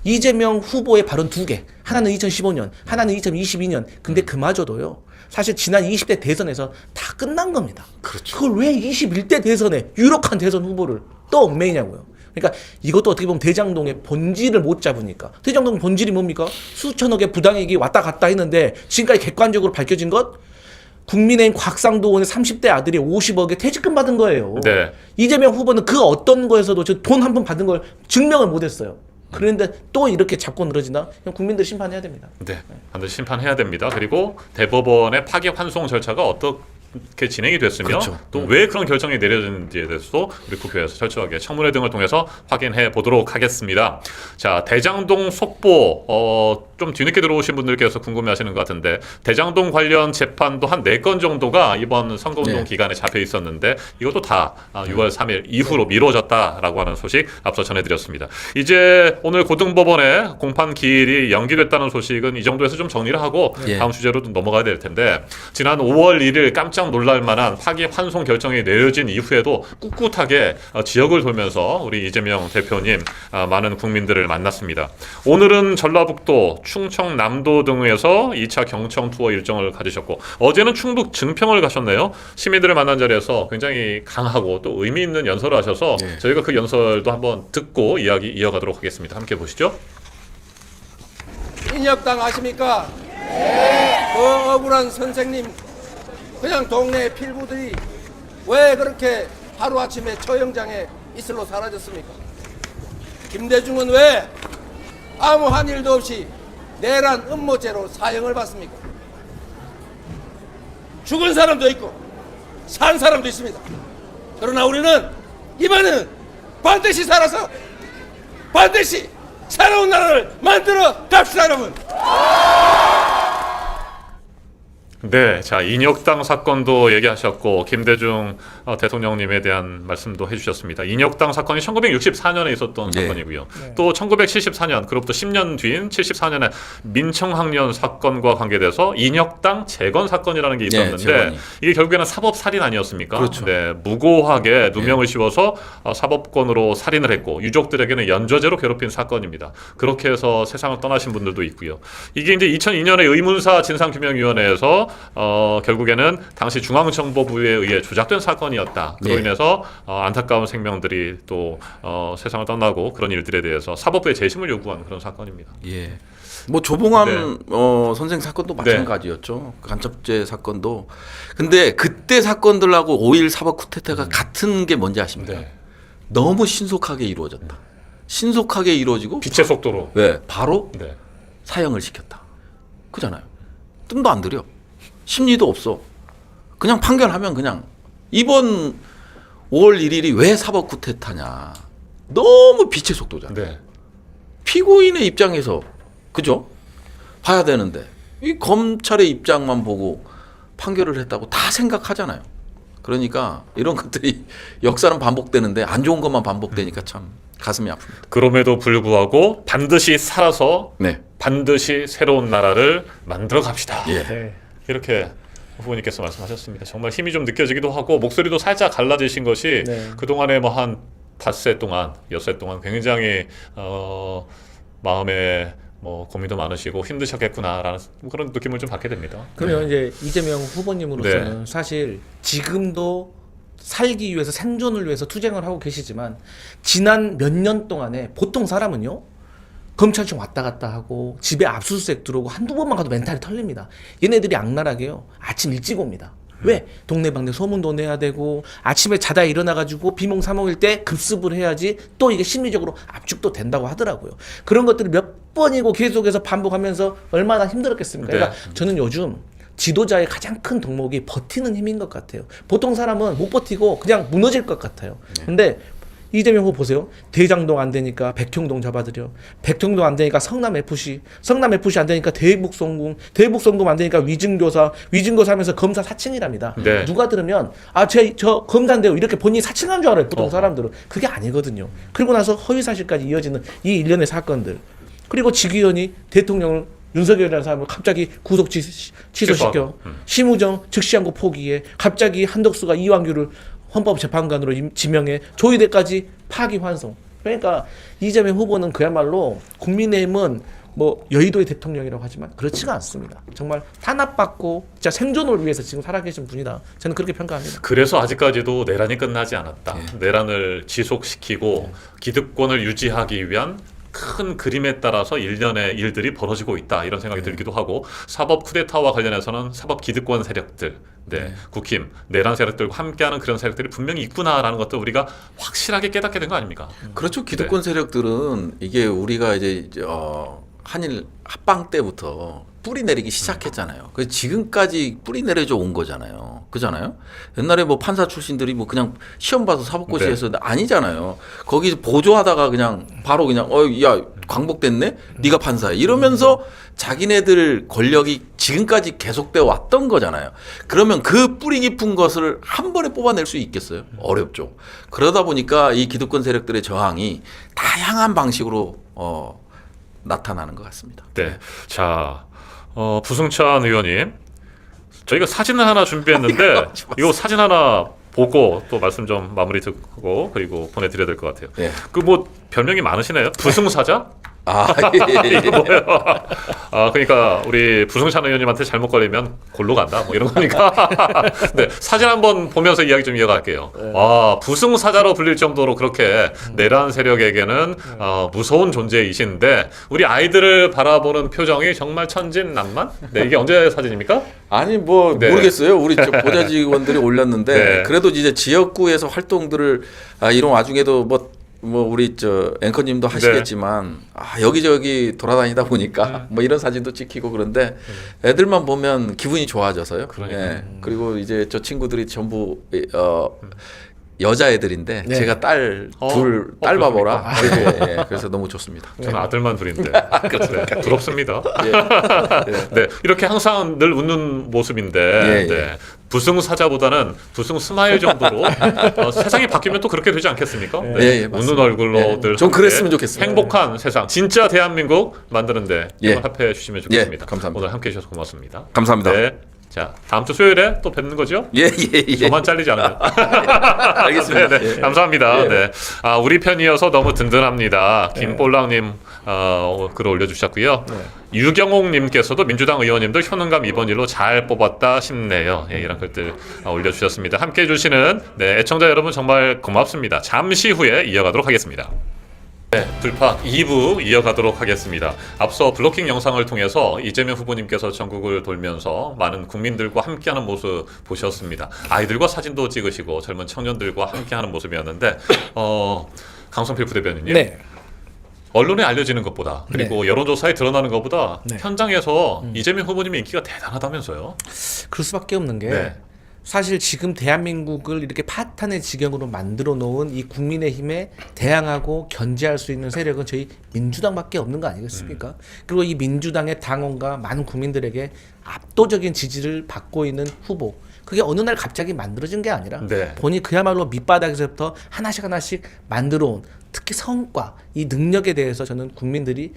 이재명 후보의 발언 2개. 하나는 2015년, 하나는 2022년. 근데 그마저도요. 사실 지난 20대 대선에서 다 끝난 겁니다. 그렇죠. 그걸 왜 21대 대선에 유력한 대선 후보를 또 얽매이냐고요. 그러니까 이것도 어떻게 보면 대장동의 본질을 못 잡으니까. 대장동 본질이 뭡니까? 수천억의 부당이익이 왔다 갔다 했는데 지금까지 객관적으로 밝혀진 것 국민의힘 곽상도 의원의 30대 아들이 50억의 퇴직금 받은 거예요. 네. 이재명 후보는 그 어떤 거에서도 돈 한 번 받은 걸 증명을 못했어요. 그런데 또 이렇게 잡고 늘어진다? 그냥 국민들 심판해야 됩니다. 네, 반드시 심판해야 됩니다. 그리고 대법원의 파기 환송 절차가 어떻게 진행이 됐으며 그렇죠. 또 왜 그런 결정이 내려졌는지에 대해서도 우리 국회에서 철저하게 청문회 등을 통해서 확인해 보도록 하겠습니다. 자, 대장동 속보 좀 뒤늦게 들어오신 분들께서 궁금해하시는 것 같은데 대장동 관련 재판도 한 4건 정도가 이번 선거운동 네. 기간에 잡혀 있었는데 이것도 다 6월 3일 이후로 미뤄졌다라고 하는 소식 앞서 전해드렸습니다. 이제 오늘 고등법원의 공판 기일이 연기됐다는 소식은 이 정도에서 좀 정리를 하고 예. 다음 주제로 넘어가야 될 텐데 지난 5월 1일 깜짝 놀랄 만한 파기 환송 결정이 내려진 이후에도 꿋꿋하게 지역을 돌면서 우리 이재명 대표님 많은 국민들을 만났습니다. 오늘은 전라북도 충청남도 등에서 2차 경청 투어 일정을 가지셨고 어제는 충북 증평을 가셨네요. 시민들을 만난 자리에서 굉장히 강하고 또 의미 있는 연설을 하셔서 네. 저희가 그 연설도 한번 듣고 이야기 이어가도록 하겠습니다. 함께 보시죠. 인혁당 아십니까? 네. 그 억울한 선생님 그냥 동네 필부들이 왜 그렇게 하루아침에 처형장에 이슬로 사라졌습니까? 김대중은 왜 아무 한 일도 없이 내란 음모죄로 사형을 받습니까? 죽은 사람도 있고 산 사람도 있습니다. 그러나 우리는 이번에는 반드시 살아서 반드시 새로운 나라를 만들어 갑시다, 여러분. 네, 자 인혁당 사건도 얘기하셨고 김대중 대통령님에 대한 말씀도 해주셨습니다. 인혁당 사건이 1964년에 있었던 네. 사건이고요. 또 1974년, 그로부터 10년 뒤인 74년에 민청학년 사건과 관계돼서 인혁당 재건 사건이라는 게 있었는데 재건이. 이게 결국에는 사법살인 아니었습니까? 그렇죠. 네, 무고하게 누명을 씌워서 사법권으로 살인을 했고 유족들에게는 연좌제로 괴롭힌 사건입니다. 그렇게 해서 세상을 떠나신 분들도 있고요. 이게 이제 2002년에 의문사 진상규명위원회에서 결국에는 당시 중앙정보부에 의해 조작된 사건이었다. 그로 네. 인해서 안타까운 생명들이 또 세상을 떠나고 그런 일들에 대해서 사법부의 재심을 요구한 그런 사건입니다. 예. 뭐 조봉암 네. 선생 사건도 마찬가지였죠. 간첩죄 사건도. 근데 그때 사건들하고 5.1 사법 쿠데타가 같은 게 뭔지 아십니까? 네. 너무 신속하게 이루어졌다. 신속하게 이루어지고 빛의 속도로. 네, 바로 네. 사형을 시켰다. 그잖아요. 뜸도 안 들여. 심리도 없어. 그냥 판결하면 그냥 이번 5월 1일이 왜 사법 쿠데타냐. 너무 빛의 속도잖아. 네. 피고인의 입장에서 그죠? 봐야 되는데 이 검찰의 입장만 보고 판결을 했다고 다 생각하잖아요. 그러니까 이런 것들이 역사는 반복되는데 안 좋은 것만 반복되니까 참 가슴이 아픕니다. 그럼에도 불구하고 반드시 살아서 네. 반드시 새로운 나라를 만들어 갑시다. 예. 네. 이렇게 후보님께서 말씀하셨습니다. 정말 힘이 좀 느껴지기도 하고 목소리도 살짝 갈라지신 것이 네. 그동안에 뭐 한 닷새 동안, 엿새 동안 굉장히 마음에 뭐 고민도 많으시고 힘드셨겠구나라는 그런 느낌을 좀 받게 됩니다. 그러면 이제 이재명 후보님으로서는 네. 사실 지금도 살기 위해서 생존을 위해서 투쟁을 하고 계시지만 지난 몇 년 동안에 보통 사람은요 검찰청 왔다 갔다 하고 집에 압수수색 들어오고 한두 번만 가도 멘탈이 털립니다. 얘네들이 악랄하게요 아침 일찍 옵니다. 왜? 동네방네 소문도 내야 되고 아침에 자다 일어나가지고 비몽사몽일 때 급습을 해야지 또 이게 심리적으로 압축도 된다고 하더라고요. 그런 것들을 몇 번이고 계속해서 반복하면서 얼마나 힘들었겠습니까? 네. 그러니까 저는 요즘 지도자의 가장 큰 덕목이 버티는 힘인 것 같아요. 보통 사람은 못 버티고 그냥 무너질 것 같아요. 근데 이재명 후보 보세요. 대장동 안 되니까 백형동 잡아들여. 백형동 안 되니까 성남FC. 성남FC 안 되니까 대북송금. 대북송금 안 되니까 위증교사. 위증교사 하면서 검사 사칭이랍니다. 네. 누가 들으면 저 검사인데요. 이렇게 본인이 사칭한 줄 알아요. 보통 사람들은. 그게 아니거든요. 그리고 나서 허위사실까지 이어지는 이 일련의 사건들. 그리고 직위원이 대통령을 윤석열이라는 사람을 갑자기 구속 취소시켜. 심우정 즉시항고 포기해. 갑자기 한덕수가 이완규를 헌법재판관으로 지명해 조의대까지 파기환송. 그러니까 이재명 후보는 그야말로 국민의힘은 뭐 여의도의 대통령이라고 하지만 그렇지가 않습니다. 정말 탄압받고 진짜 생존을 위해서 지금 살아계신 분이다. 저는 그렇게 평가합니다. 그래서 아직까지도 내란이 끝나지 않았다. 내란을 지속시키고 기득권을 유지하기 위한 큰 그림에 따라서 일련의 일들이 벌어지고 있다 이런 생각이 들기도 하고 사법 쿠데타와 관련해서는 사법 기득권 세력들, 국힘, 내란 세력들과 함께하는 그런 세력들이 분명히 있구나라는 것도 우리가 확실하게 깨닫게 된 거 아닙니까? 그렇죠. 기득권 세력들은 이게 우리가 이제 한일 합방 때부터 뿌리 내리기 시작했잖아요. 그래서 지금까지 뿌리 내려져 온 거잖아요. 그잖아요. 옛날에 뭐 판사 출신들이 뭐 그냥 시험 봐서 사법고시에서 아니잖아요. 거기 보조하다가 그냥 바로 그냥 야 광복됐네. 네가 판사야. 이러면서 자기네들 권력이 지금까지 계속되어 왔던 거잖아요. 그러면 그 뿌리 깊은 것을 한 번에 뽑아낼 수 있겠어요? 어렵죠. 그러다 보니까 이 기득권 세력들의 저항이 다양한 방식으로 나타나는 것 같습니다. 네. 자, 부승찬 의원님, 저희가 사진을 하나 준비했는데 이거 사진 하나 보고 또 말씀 좀 마무리 듣고 그리고 보내드려야 될 것 같아요. 네. 그 뭐 별명이 많으시네요. 부승사자? 예. 뭐예요? 그러니까 우리 부승찬 의원님한테 잘못 걸리면 골로 간다 뭐 이런 거니까. 네, 사진 한번 보면서 이야기 좀 이어갈게요. 와, 부승사자로 불릴 정도로 그렇게 내란 세력에게는 무서운 존재이신데 우리 아이들을 바라보는 표정이 정말 천진난만? 네, 이게 언제 사진입니까? 아니 뭐 네. 모르겠어요. 우리 저 보좌 직원들이 올렸는데 네. 그래도 이제 지역구에서 활동들을 이런 와중에도 뭐 우리 저 앵커님도 하시겠지만 여기저기 돌아다니다 보니까 뭐 이런 사진도 찍히고 그런데 애들만 보면 기분이 좋아져서요. 그러니까요. 그리고 이제 저 친구들이 전부 여자애들인데 네. 제가 딸 그렇습니까? 바보라. 예, 그래서 너무 좋습니다. 저는 아들만 둘인데 네, 부럽습니다. 네, 이렇게 항상 늘 웃는 모습인데 예, 예. 네, 부승 사자보다는 부승 스마일 정도로 세상이 바뀌면 또 그렇게 되지 않겠습니까? 네, 예, 예, 웃는 맞습니다. 얼굴로 예, 늘 좀 함께 그랬으면 좋겠습니다. 행복한 세상, 진짜 대한민국 만드는데 예. 힘을 합해해 주시면 좋겠습니다. 예, 감사합니다. 오늘 함께해 주셔서 고맙습니다. 감사합니다. 네, 자 다음 주 수요일에 또 뵙는 거죠? 예, 예, 예. 저만 잘리지 않으면. 알겠습니다. 네, 네. 예. 감사합니다. 예. 네. 우리 편이어서 너무 든든합니다. 김볼랑님 글 올려주셨고요. 유경옥님께서도 민주당 의원님들 효능감 이번 일로 잘 뽑았다 싶네요. 예, 이런 글들 올려주셨습니다. 함께해 주시는 애청자 여러분 정말 고맙습니다. 잠시 후에 이어가도록 하겠습니다. 네, 불파 2부 이어가도록 하겠습니다. 앞서 블로킹 영상을 통해서 이재명 후보님께서 전국을 돌면서 많은 국민들과 함께하는 모습 보셨습니다. 아이들과 사진도 찍으시고 젊은 청년들과 함께하는 모습이었는데 강성필 부대변인님, 네. 언론에 알려지는 것보다 그리고 여론조사에 드러나는 것보다 네. 현장에서 이재명 후보님의 인기가 대단하다면서요? 그럴 수밖에 없는 게 네. 사실 지금 대한민국을 이렇게 파탄의 지경으로 만들어 놓은 이 국민의힘에 대항하고 견제할 수 있는 세력은 저희 민주당밖에 없는 거 아니겠습니까? 그리고 이 민주당의 당원과 많은 국민들에게 압도적인 지지를 받고 있는 후보. 그게 어느 날 갑자기 만들어진 게 아니라 네. 본인이 그야말로 밑바닥에서부터 하나씩 만들어온 특히 성과, 이 능력에 대해서 저는 국민들이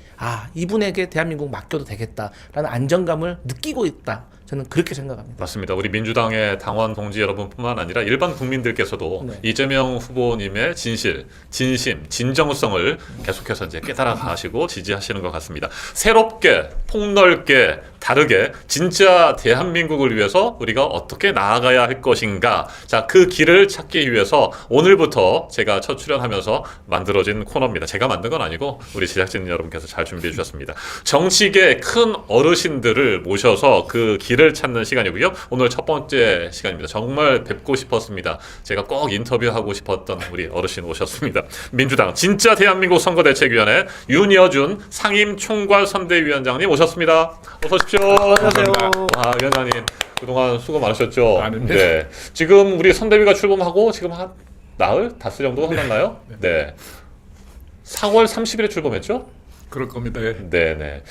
이분에게 대한민국 맡겨도 되겠다라는 안정감을 느끼고 있다. 저는 그렇게 생각합니다. 맞습니다. 우리 민주당의 당원 동지 여러분뿐만 아니라 일반 국민들께서도 네. 이재명 후보님의 진실, 진심, 진정성을 계속해서 이제 깨달아 가시고 지지하시는 것 같습니다. 새롭게, 폭넓게, 다르게 진짜 대한민국을 위해서 우리가 어떻게 나아가야 할 것인가. 자, 그 길을 찾기 위해서 오늘부터 제가 첫 출연하면서 만들어진 코너입니다. 제가 만든 건 아니고 우리 제작진 여러분께서 잘 준비해 주셨습니다. 정치계 큰 어르신들을 모셔서 그 길을 찾는 시간이고요. 오늘 첫 번째 시간입니다. 정말 뵙고 싶었습니다. 제가 꼭 인터뷰하고 싶었던 우리 어르신 오셨습니다. 민주당 진짜 대한민국 선거대책위원회 윤여준 상임총괄선대위원장님 오셨습니다. 어서 오십시오. 안녕하세요. 위원장님 그동안 수고 많으셨죠? 아닙니다. 네. 지금 우리 선대위가 출범하고 지금 한 나흘? 닷새 정도 흘렀나요? 네. 4월 30일에 출범했죠? 그럴 겁니다. 예. 네네.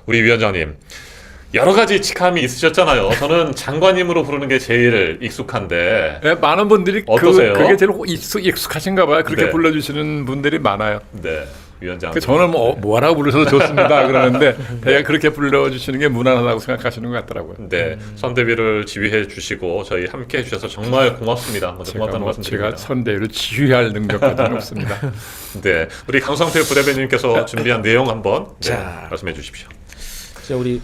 우리 위원장님. 여러 가지 직함이 있으셨잖아요. 저는 장관님으로 부르는 게 제일 익숙한데. 예, 많은 분들이 어떠세요? 그게 제일 익숙하신가 봐요. 그렇게 네. 불러주시는 분들이 많아요. 네. 위원장. 저는 뭐라고 부르셔도 좋습니다 그러는데 대략 그렇게 불러주시는 게 무난하다고 생각하시는 것 같더라고요. 네. 선대위를 지휘해 주시고 저희 함께 해 주셔서 정말 고맙습니다. 먼저 고맙다는 말씀 제가 드립니다. 선대위를 지휘할 능력까지는 없습니다. 네. 우리 강성필 부대변인께서 준비한 내용 한번 자. 말씀해 주십시오. 우리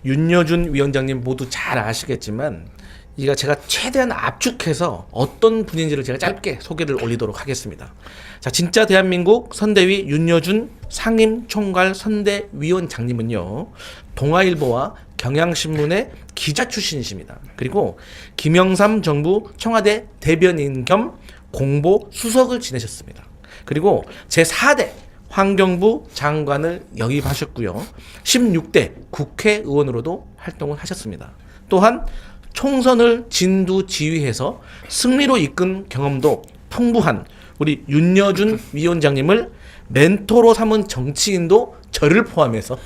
윤여준 위원장님 모두 잘 아시겠지만 이가 제가 최대한 압축해서 어떤 분인지를 제가 짧게 소개를 올리도록 하겠습니다. 자, 진짜 대한민국 선대위 윤여준 상임총괄 선대위원장님은요, 동아일보와 경향신문의 기자 출신이십니다. 그리고 김영삼 정부 청와대 대변인 겸 공보 수석을 지내셨습니다. 그리고 제4대 환경부 장관을 역임하셨고요. 16대 국회의원으로도 활동을 하셨습니다. 또한 총선을 진두지휘해서 승리로 이끈 경험도 풍부한 우리 윤여준 위원장님을 멘토로 삼은 정치인도 저를 포함해서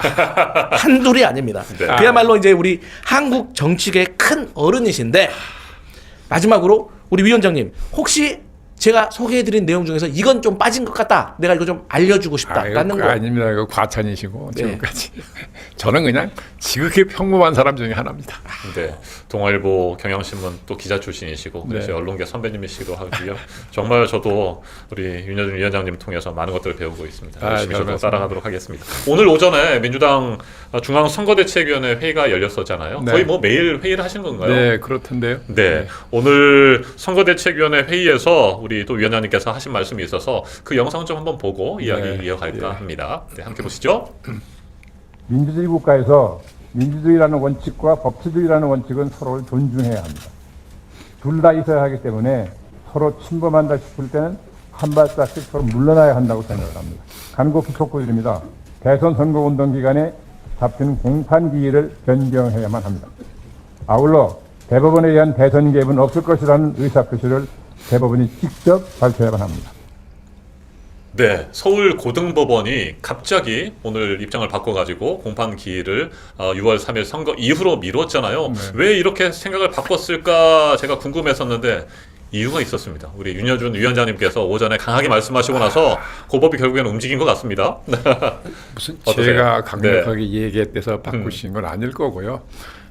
한둘이 아닙니다. 네. 그야말로 이제 우리 한국 정치계의 큰 어른이신데, 마지막으로 우리 위원장님 혹시 제가 소개해드린 내용 중에서 이건 좀 빠진 것 같다, 내가 이거 좀 알려주고 싶다라는 거. 아닙니다. 이거 과찬이시고 네. 지금까지 저는 그냥 지극히 평범한 사람 중에 하나입니다. 네, 동아일보, 경향신문 또 기자 출신이시고 네. 그래서 언론계 선배님이시기도 하고요. 정말 저도 우리 윤여준 위원장님 통해서 많은 것들을 배우고 있습니다. 열심히 저도 잘했습니다. 따라가도록 하겠습니다. 오늘 오전에 민주당 중앙선거대책위원회 회의가 열렸었잖아요. 네. 거의 뭐 매일 회의를 하시는 건가요? 네, 그렇던데요. 네, 오늘 선거대책위원회 회의에서 우리 또 위원장님께서 하신 말씀이 있어서 그 영상 좀 한번 보고 이야기 이어갈까 합니다. 네, 함께 보시죠. 민주주의 국가에서 민주주의라는 원칙과 법치주의라는 원칙은 서로를 존중해야 합니다. 둘 다 있어야 하기 때문에 서로 침범한다 싶을 때는 한 발짝씩 서로 물러나야 한다고 생각을 합니다. 간곡히 촉구드립니다. 대선 선거운동 기간에 잡힌 공판 기일을 변경해야만 합니다. 아울러 대법원에 의한 대선 개입은 없을 것이라는 의사표시를 대법원이 직접 발표해야만 합니다. 네, 서울 고등법원이 갑자기 오늘 입장을 바꿔가지고 공판 기일을 6월 3일 선거 이후로 미뤘잖아요. 왜 이렇게 생각을 바꿨을까 제가 궁금했었는데 이유가 있었습니다. 우리 윤여준 위원장님께서 오전에 강하게 말씀하시고 나서 고법이 결국에는 움직인 것 같습니다. 무슨 어떠세요? 제가 강력하게 얘기했대서 바꾸신 건 아닐 거고요.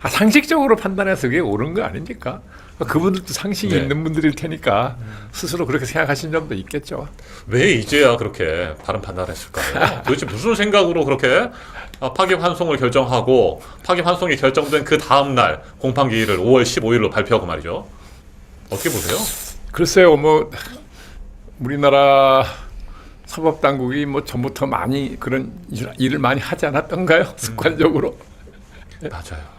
상식적으로 판단해서 그게 옳은 거 아닙니까? 그분들도 상식이 네. 있는 분들일 테니까 스스로 그렇게 생각하신 점도 있겠죠. 왜 이제야 그렇게 다른 판단을 했을까요? 도대체 무슨 생각으로 그렇게 파기환송을 결정하고 파기환송이 결정된 그 다음 날 공판 기일을 5월 15일로 발표하고 말이죠. 어떻게 보세요? 글쎄요, 뭐 우리나라 사법 당국이 뭐 전부터 많이 그런 일을 많이 하지 않았던가요? 습관적으로. 맞아요.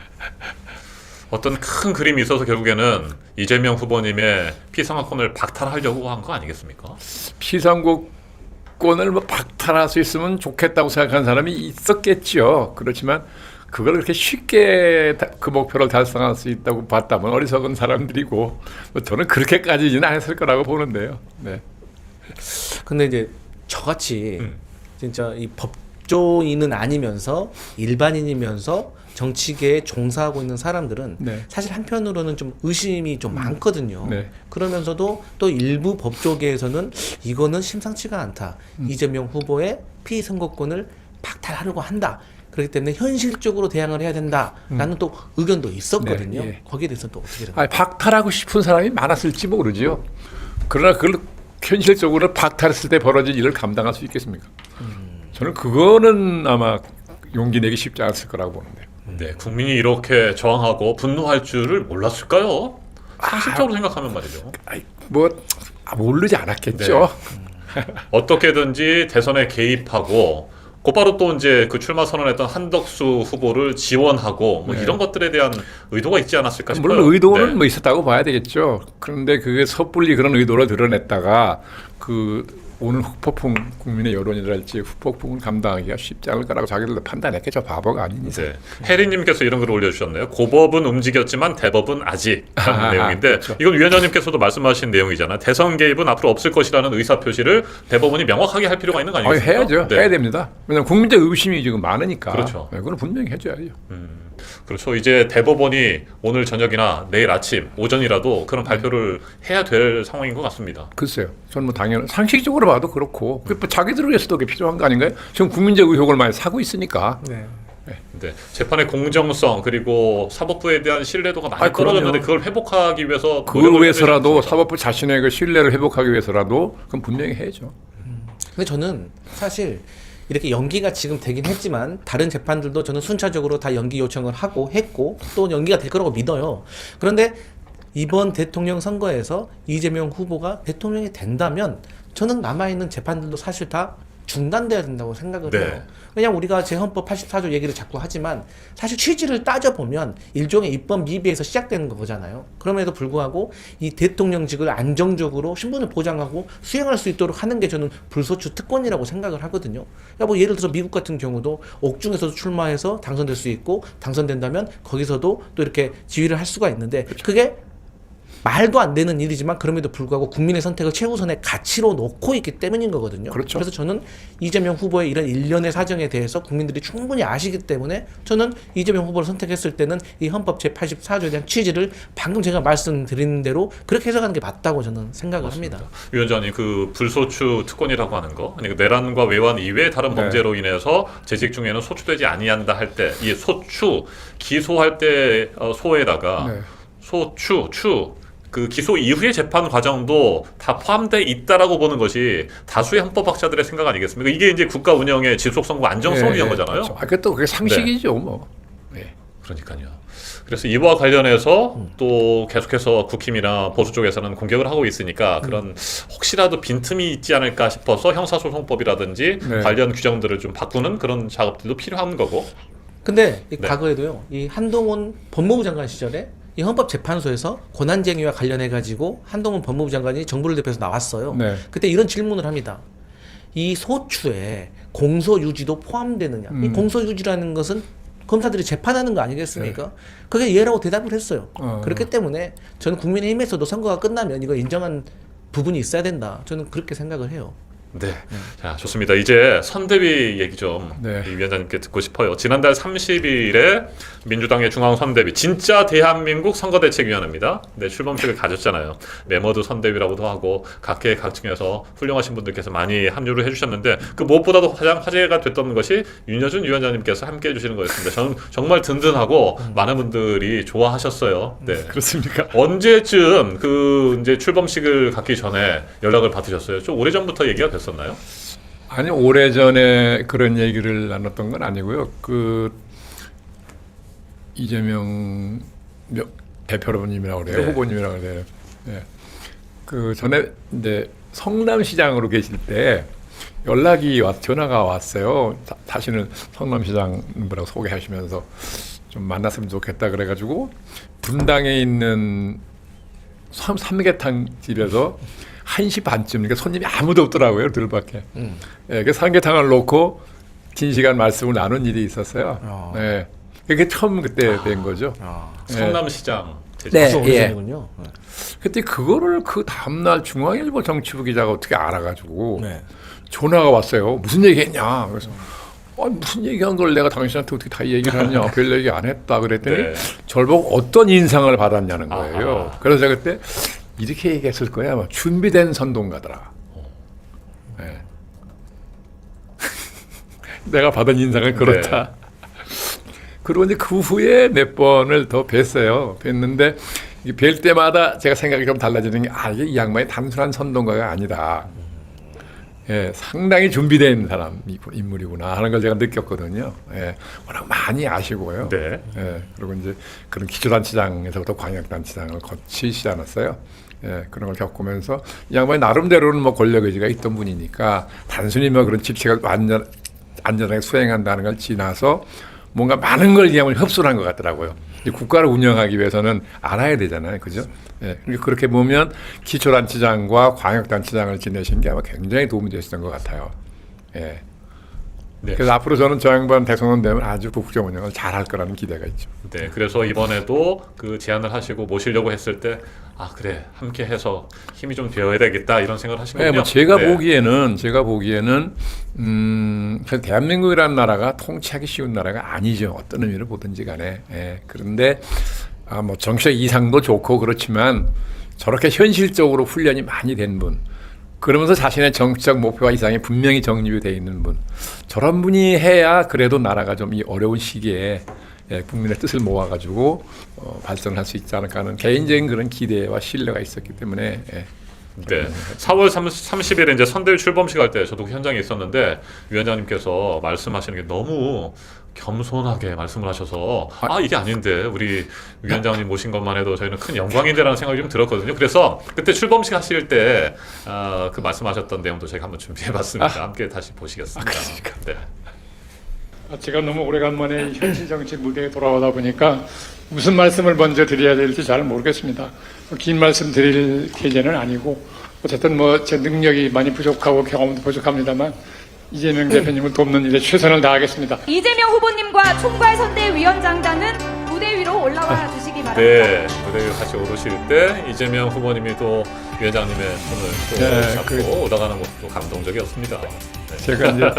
어떤 큰 그림이 있어서 결국에는 이재명 후보님의 피선거권을 박탈하려고 한 거 아니겠습니까? 피선거권을 뭐 박탈할 수 있으면 좋겠다고 생각하는 사람이 있었겠죠. 그렇지만 그걸 그렇게 쉽게 그 목표를 달성할 수 있다고 봤다면 어리석은 사람들이고 뭐 저는 그렇게까지는 안 했을 거라고 보는데요. 네. 근데 이제 저같이 진짜 이 법조인은 아니면서 일반인이면서 정치계에 종사하고 있는 사람들은 네. 사실 한편으로는 좀 의심이 좀 많거든요. 네. 그러면서도 또 일부 법조계에서는 이거는 심상치가 않다. 이재명 후보의 피선거권을 박탈하려고 한다. 그렇기 때문에 현실적으로 대응을 해야 된다라는 또 의견도 있었거든요. 네, 예. 거기에 대해서는 또 어떻게 생각하세요? 박탈하고 싶은 사람이 많았을지 모르지요. 그러나 그걸 현실적으로 박탈했을 때 벌어진 일을 감당할 수 있겠습니까? 저는 그거는 아마 용기 내기 쉽지 않았을 거라고 보는데. 네, 국민이 이렇게 저항하고 분노할 줄을 몰랐을까요? 상식적으로 생각하면 말이죠. 모르지 않았겠죠. 어떻게든지 대선에 개입하고 곧바로 또 이제 그 출마 선언했던 한덕수 후보를 지원하고 뭐 네. 이런 것들에 대한 의도가 있지 않았을까 싶어요. 물론 의도는 네. 뭐 있었다고 봐야 되겠죠. 그런데 그게 섣불리 그런 의도를 드러냈다가 그 오늘 후폭풍 국민의 여론이랄지 후폭풍을 감당하기가 쉽지 않을 거라고 자기들도 판단했겠죠. 바보가 아닌 이상. 네. 혜리님께서 이런 글을 올려주셨네요. 고법은 움직였지만 대법은 아직 하는 내용인데 그렇죠. 이건 위원장님께서도 말씀하신 내용이잖아요. 대선 개입은 앞으로 없을 것이라는 의사표시를 대법원이 명확하게 할 필요가 있는 거 아니겠습니까? 해야죠. 네. 해야 됩니다. 왜냐하면 국민적 의심이 지금 많으니까. 그렇죠. 네, 그건 분명히 해줘야죠. 그렇죠. 이제 대법원이 오늘 저녁이나 내일 아침, 오전이라도 그런 발표를 해야 될 상황인 것 같습니다. 글쎄요. 저는 뭐 당연히 상식적으로 봐도 그렇고 그게 뭐 자기들을 위해서도 그게 필요한 거 아닌가요? 지금 국민적 의혹을 많이 사고 있으니까. 네. 네. 재판의 공정성 그리고 사법부에 대한 신뢰도가 많이 그럼요. 떨어졌는데 그걸 회복하기 위해서 그걸 노력을 위해서라도 해야 되지 사법부 자신의 그 신뢰를 회복하기 위해서라도 그건 분명히 해야죠. 근데 저는 사실 이렇게 연기가 지금 되긴 했지만 다른 재판들도 저는 순차적으로 다 연기 요청을 하고 했고 또 연기가 될 거라고 믿어요. 그런데 이번 대통령 선거에서 이재명 후보가 대통령이 된다면 저는 남아있는 재판들도 사실 다 중단돼야 된다고 생각을 네. 해요. 왜냐하면 우리가 제 헌법 84조 얘기를 자꾸 하지만 사실 취지를 따져보면 일종의 입법 미비에서 시작되는 거잖아요. 그럼에도 불구하고 이 대통령직을 안정적으로 신분을 보장하고 수행할 수 있도록 하는 게 저는 불소추 특권이라고 생각을 하거든요. 그러니까 뭐 예를 들어서 미국 같은 경우도 옥중에서도 출마해서 당선될 수 있고 당선된다면 거기서도 또 이렇게 지휘를 할 수가 있는데 그게 말도 안 되는 일이지만 그럼에도 불구하고 국민의 선택을 최우선의 가치로 놓고 있기 때문인 거거든요. 그렇죠. 그래서 저는 이재명 후보의 이런 일련의 사정에 대해서 국민들이 충분히 아시기 때문에 저는 이재명 후보를 선택했을 때는 이 헌법 제84조에 대한 취지를 방금 제가 말씀드린 대로 그렇게 해석하는 게 맞다고 저는 생각을 합니다. 위원장님 그 불소추 특권이라고 하는 거 아니 그 내란과 외환 이외의 다른 네. 범죄로 인해서 재직 중에는 소추되지 아니한다 할 때 이 소추 기소할 때 소에다가 네. 소추 추 그 기소 이후의 재판 과정도 다 포함되어 있다라고 보는 것이 다수의 헌법학자들의 생각 아니겠습니까? 이게 이제 국가 운영의 지속성과 안정성을 위한 거잖아요. 그렇죠. 그것도 그게 상식이죠, 뭐. 네. 그러니까요. 그래서 이와 관련해서 또 계속해서 국힘이나 보수 쪽에서는 공격을 하고 있으니까 그런 혹시라도 빈틈이 있지 않을까 싶어서 형사소송법이라든지 네. 관련 규정들을 좀 바꾸는 그런 작업들도 필요한 거고. 근데 이 네. 과거에도요, 이 한동훈 법무부 장관 시절에 이 헌법재판소에서 권한쟁의와 관련해 가지고 한동훈 법무부 장관이 정부를 대표해서 나왔어요. 네. 그때 이런 질문을 합니다. 이 소추에 공소유지도 포함되느냐? 이 공소유지라는 것은 검사들이 재판하는 거 아니겠습니까? 그게 예라고 대답을 했어요. 그렇기 때문에 저는 국민의힘에서도 선거가 끝나면 이거 인정한 부분이 있어야 된다. 저는 그렇게 생각을 해요. 네. 자, 좋습니다. 이제 선대위 얘기 좀 네. 이 위원장님께 듣고 싶어요. 지난달 30일에 민주당의 중앙선대위, 진짜 대한민국 선거대책위원회입니다. 네, 출범식을 가졌잖아요. 메머드 선대위라고도 하고 각계 각층에서 훌륭하신 분들께서 많이 합류를 해주셨는데 그 무엇보다도 가장 화제가 됐던 것이 윤여준 위원장님께서 함께 해주시는 거였습니다. 저는 정말 든든하고 많은 분들이 좋아하셨어요. 네. 그렇습니까? 언제쯤 그 이제 출범식을 갖기 전에 연락을 받으셨어요? 좀 오래전부터 얘기가 됐었나요? 아니 오래전에 그런 얘기를 나눴던 건 아니고요. 그 이재명 대표님이라고 그래요. 네. 후보님이라고 그래요. 네. 그 전에 이제 성남시장으로 계실 때 전화가 왔어요. 다시는 성남시장 뭐라고 소개하시면서 좀 만났으면 좋겠다 그래가지고 분당에 있는 삼계탕 집에서 1시 반쯤, 그러니까 손님이 아무도 없더라고요, 둘밖에. 예, 그 삼계탕을 놓고 긴 시간 말씀을 나눈 일이 있었어요. 예, 그게 처음 그때 된 거죠. 성남시장 네, 아주 예. 오래전이군요. 그때 그거를 그 다음날 중앙일보 정치부 기자가 어떻게 알아가지고 네. 전화가 왔어요. 무슨 얘기했냐? 그래서 무슨 얘기한 걸 내가 당신한테 어떻게 다 얘기를 하냐? 별 얘기 안 했다 그랬더니 네. 저를 보고 어떤 인상을 받았냐는 거예요. 아하. 그래서 제가 그때 이렇게 얘기했을 거야. 아마 준비된 선동가더라. 네. 내가 받은 인상은 그렇다. 그리고 이제 그 후에 몇 번을 더 뵀어요. 뵀는데 뵐 때마다 제가 생각이 좀 달라지는 게 이게 이 양반이 단순한 선동가가 아니다. 예, 상당히 준비된 인물이구나 하는 걸 제가 느꼈거든요. 예, 워낙 많이 아시고요. 네. 예, 그리고 이제 그런 기초단체장에서부터 광역단체장을 거치시지 않았어요. 예, 그런 걸 겪으면서 이 양반이 나름대로는 뭐 권력 의지가 있던 분이니까 단순히 뭐 그런 직책을 안전하게 수행한다는 걸 지나서 뭔가 많은 걸 이 양반이 흡수한 것 같더라고요. 이 국가를 운영하기 위해서는 알아야 되잖아요, 그죠? 예, 그렇게 보면 기초단체장과 광역단체장을 지내신 게 아마 굉장히 도움이 되셨던 것 같아요. 예. 네. 그래서 앞으로 저는 저 양반 대통령 되면 아주 국정 운영을 잘할 거라는 기대가 있죠. 네, 그래서 이번에도 그 제안을 하시고 모시려고 했을 때 그래 함께 해서 힘이 좀 되어야 되겠다 이런 생각을 하신 네, 거군요. 뭐 제가 네. 보기에는 대한민국이라는 나라가 통치하기 쉬운 나라가 아니죠. 어떤 의미로 보든지 간에. 예, 그런데 뭐 정치적 이상도 좋고 그렇지만 저렇게 현실적으로 훈련이 많이 된 분, 그러면서 자신의 정치적 목표와 이상이 분명히 정립이 되어 있는 분, 저런 분이 해야 그래도 나라가 좀 이 어려운 시기에 국민의 뜻을 모아가지고 발전할 수 있지 않을까 하는 개인적인 그런 기대와 신뢰가 있었기 때문에. 네, 4월 30일에 이제 선대위 출범식 할 때 저도 그 현장에 있었는데 위원장님께서 말씀하시는 게 너무 겸손하게 말씀을 하셔서 이게 아닌데 우리 위원장님 모신 것만 해도 저희는 큰 영광인데라는 생각이 좀 들었거든요. 그래서 그때 출범식 하실 때 그 말씀하셨던 내용도 저희가 한번 준비해봤습니다. 함께 다시 보시겠습니다. 네. 제가 너무 오래간만에 현실 정치 무대에 돌아오다 보니까 무슨 말씀을 먼저 드려야 될지 잘 모르겠습니다. 긴 말씀 드릴 계제는 아니고 어쨌든 뭐 제 능력이 많이 부족하고 경험도 부족합니다만 이재명 대표님을 돕는 일에 최선을 다하겠습니다. 이재명 후보님과 총괄선대위원장단은 무대 위로 올라와 주시기 바랍니다. 네, 무대 위로 같이 오르실 때 이재명 후보님이 또 위원장님의 손을 또 잡고 오다가는 것도 감동적이었습니다. 네. 제가 이제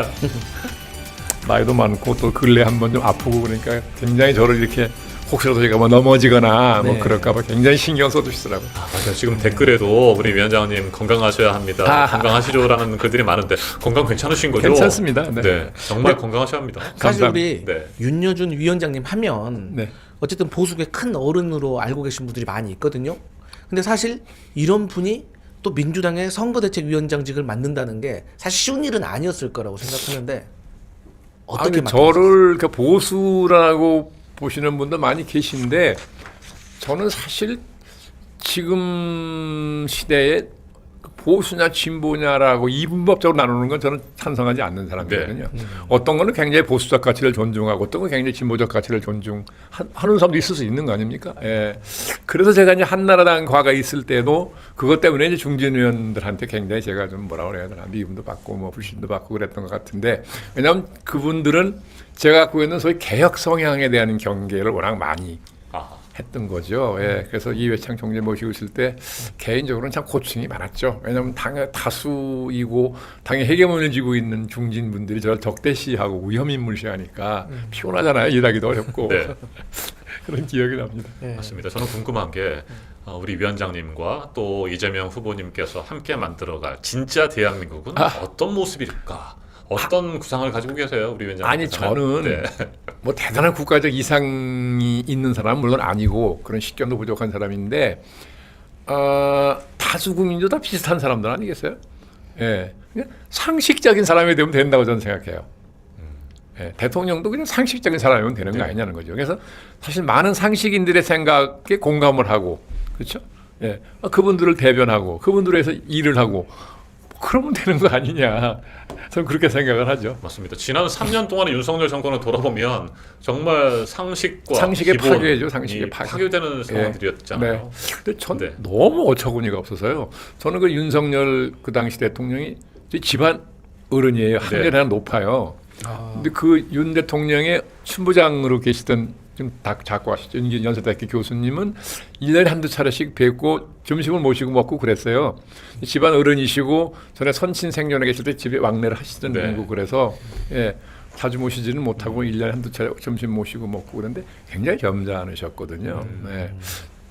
나이도 많고 또 근래 한번 좀 아프고 그러니까 굉장히 저를 이렇게 혹시라도 제가 뭐 넘어지거나 뭐 그럴까봐 굉장히 신경 써주시더라고요. 맞아요. 지금 댓글에도 우리 위원장님 건강하셔야 합니다. 건강하시죠라는 글들이 많은데 건강 괜찮으신 거죠? 괜찮습니다. 네. 네, 정말 건강하셔야 합니다. 사실 감사합니다. 우리 네. 윤여준 위원장님 하면 네. 어쨌든 보수의 큰 어른으로 알고 계신 분들이 많이 있거든요. 근데 사실 이런 분이 또 민주당의 선거대책위원장직을 맡는다는 게 사실 쉬운 일은 아니었을 거라고 생각하는데 어떻게 저를 그 보수라고 보시는 분도 많이 계신데 저는 사실 지금 시대에 보수냐 진보냐라고 이분법적으로 나누는 건 저는 찬성하지 않는 사람이거든요. 어떤 거는 굉장히 보수적 가치를 존중하고 어떤 건 굉장히 진보적 가치를 존중하는 사람도 있을 수 있는 거 아닙니까? 예. 그래서 제가 이제 한나라당 과가 있을 때도 그것 때문에 이제 중진 의원들한테 굉장히 제가 좀 뭐라 그래야 되나 미움도 받고 뭐 불신도 받고 그랬던 것 같은데 왜냐하면 그분들은 제가 갖고 있는 소위 개혁 성향에 대한 경계를 워낙 많이 했던 거죠. 예, 그래서 이회창 총재 모시고 있을 때 개인적으로는 참 고충이 많았죠. 왜냐하면 당의 다수이고 당의 헤게모니를 쥐고 있는 중진 분들이 저를 적대시하고 위험인물시하니까 피곤하잖아요. 일하기도 어렵고 네. 그런 기억이 납니다. 맞습니다. 저는 궁금한 게 우리 위원장님과 또 이재명 후보님께서 함께 만들어갈 진짜 대한민국은 어떤 모습일까? 어떤 구상을 가지고 계세요, 우리 위원장님? 아니 저는 뭐 대단한 국가적 이상이 있는 사람은 물론 아니고 그런 식견도 부족한 사람인데 다수 국민도 다 비슷한 사람들 아니겠어요? 예, 그냥 상식적인 사람이 되면 된다고 저는 생각해요. 예, 대통령도 그냥 상식적인 사람이면 되는 거 아니냐는 거죠. 그래서 사실 많은 상식인들의 생각에 공감을 하고, 그렇죠? 예, 그분들을 대변하고, 그분들을 위해서 일을 하고, 그러면 되는 거 아니냐. 저는 그렇게 생각을 하죠. 맞습니다. 지난 3년 동안의 윤석열 정권을 돌아보면 정말 상식과 상식의 기본이 파괴죠. 상식의 파괴. 파괴되는 상황들이었잖아요. 네. 근데 전 네. 너무 어처구니가 없어서요. 저는 그 윤석열 그 당시 대통령이 집안 어른이에요. 학년이 하나 높아요. 근데 그 윤 대통령의 친부장으로 계시던 지금 작고 하시죠. 연세대학교 교수님은 1년에 한두 차례씩 뵙고 점심을 모시고 먹고 그랬어요. 집안 어른이시고 전에 선친 생존에 계실 때 집에 왕래를 하시던 분이고 그래서 예, 자주 모시지는 못하고 1년에 한두 차례 점심 모시고 먹고 그런데 굉장히 점잖으셨거든요. 네.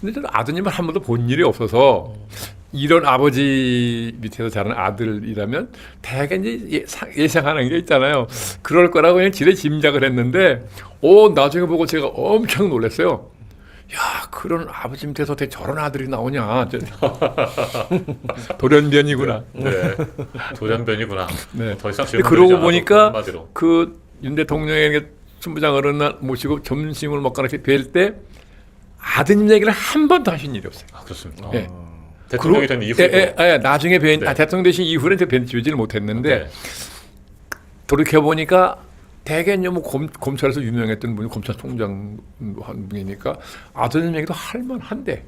근데 저는 아드님을 한 번도 본 일이 없어서 이런 아버지 밑에서 자란 아들이라면 대개 이제 예상하는 게 있잖아요. 그럴 거라고 그냥 지레 짐작을 했는데 나중에 보고 제가 엄청 놀랐어요. 야, 그런 아버지 밑에서 어떻게 저런 아들이 나오냐. 돌연변이구나. 네, 돌연변이구나. 네. 더 이상 근데 질문드리지 그러고 않아도 보니까 한마디로. 그 윤 대통령에게 친부장 어른 모시고 점심을 먹거나 이렇게 뵐 때 아드님 얘기를 한 번도 하신 일이 없어요. 아, 그렇습니다. 예. 대통령이 된 이후에 나중에 네. 대통령 되신 이후에는 뵈지를 못했는데 네. 돌이켜 보니까 대개 뭐 검찰에서 유명했던 분이 검찰총장 한 분이니까 아드님 얘기도 할 만한데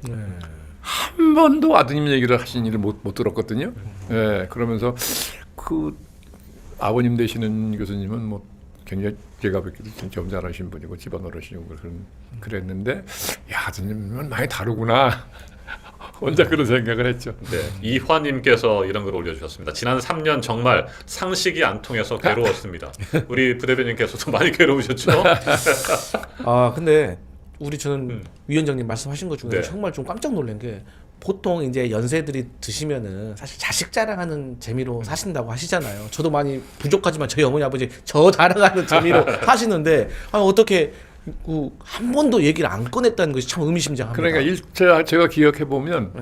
한 번도 아드님 얘기를 하신 일을 못 들었거든요. 예, 그러면서 그 아버님 되시는 교수님은 뭐 굉장히 제가 뵙기도 점잖으신 분이고 집안 어르신이고 그랬는데 야, 아드님은 많이 다르구나. 혼자 그런 생각을 했죠. 네, 이화님께서 이런 걸 올려주셨습니다. 지난 3년 정말 상식이 안 통해서 괴로웠습니다. 우리 부대변인께서도 많이 괴로우셨죠? 근데 저는 위원장님 말씀하신 것 중에 네. 정말 좀 깜짝 놀란 게 보통 이제 연세들이 드시면은 사실 자식 자랑하는 재미로 사신다고 하시잖아요. 저도 많이 부족하지만 저희 어머니 아버지 저 자랑하는 재미로 사시는데 어떻게 한 번도 얘기를 안 꺼냈다는 것이 참 의미심장합니다. 그러니까 제가 기억해 보면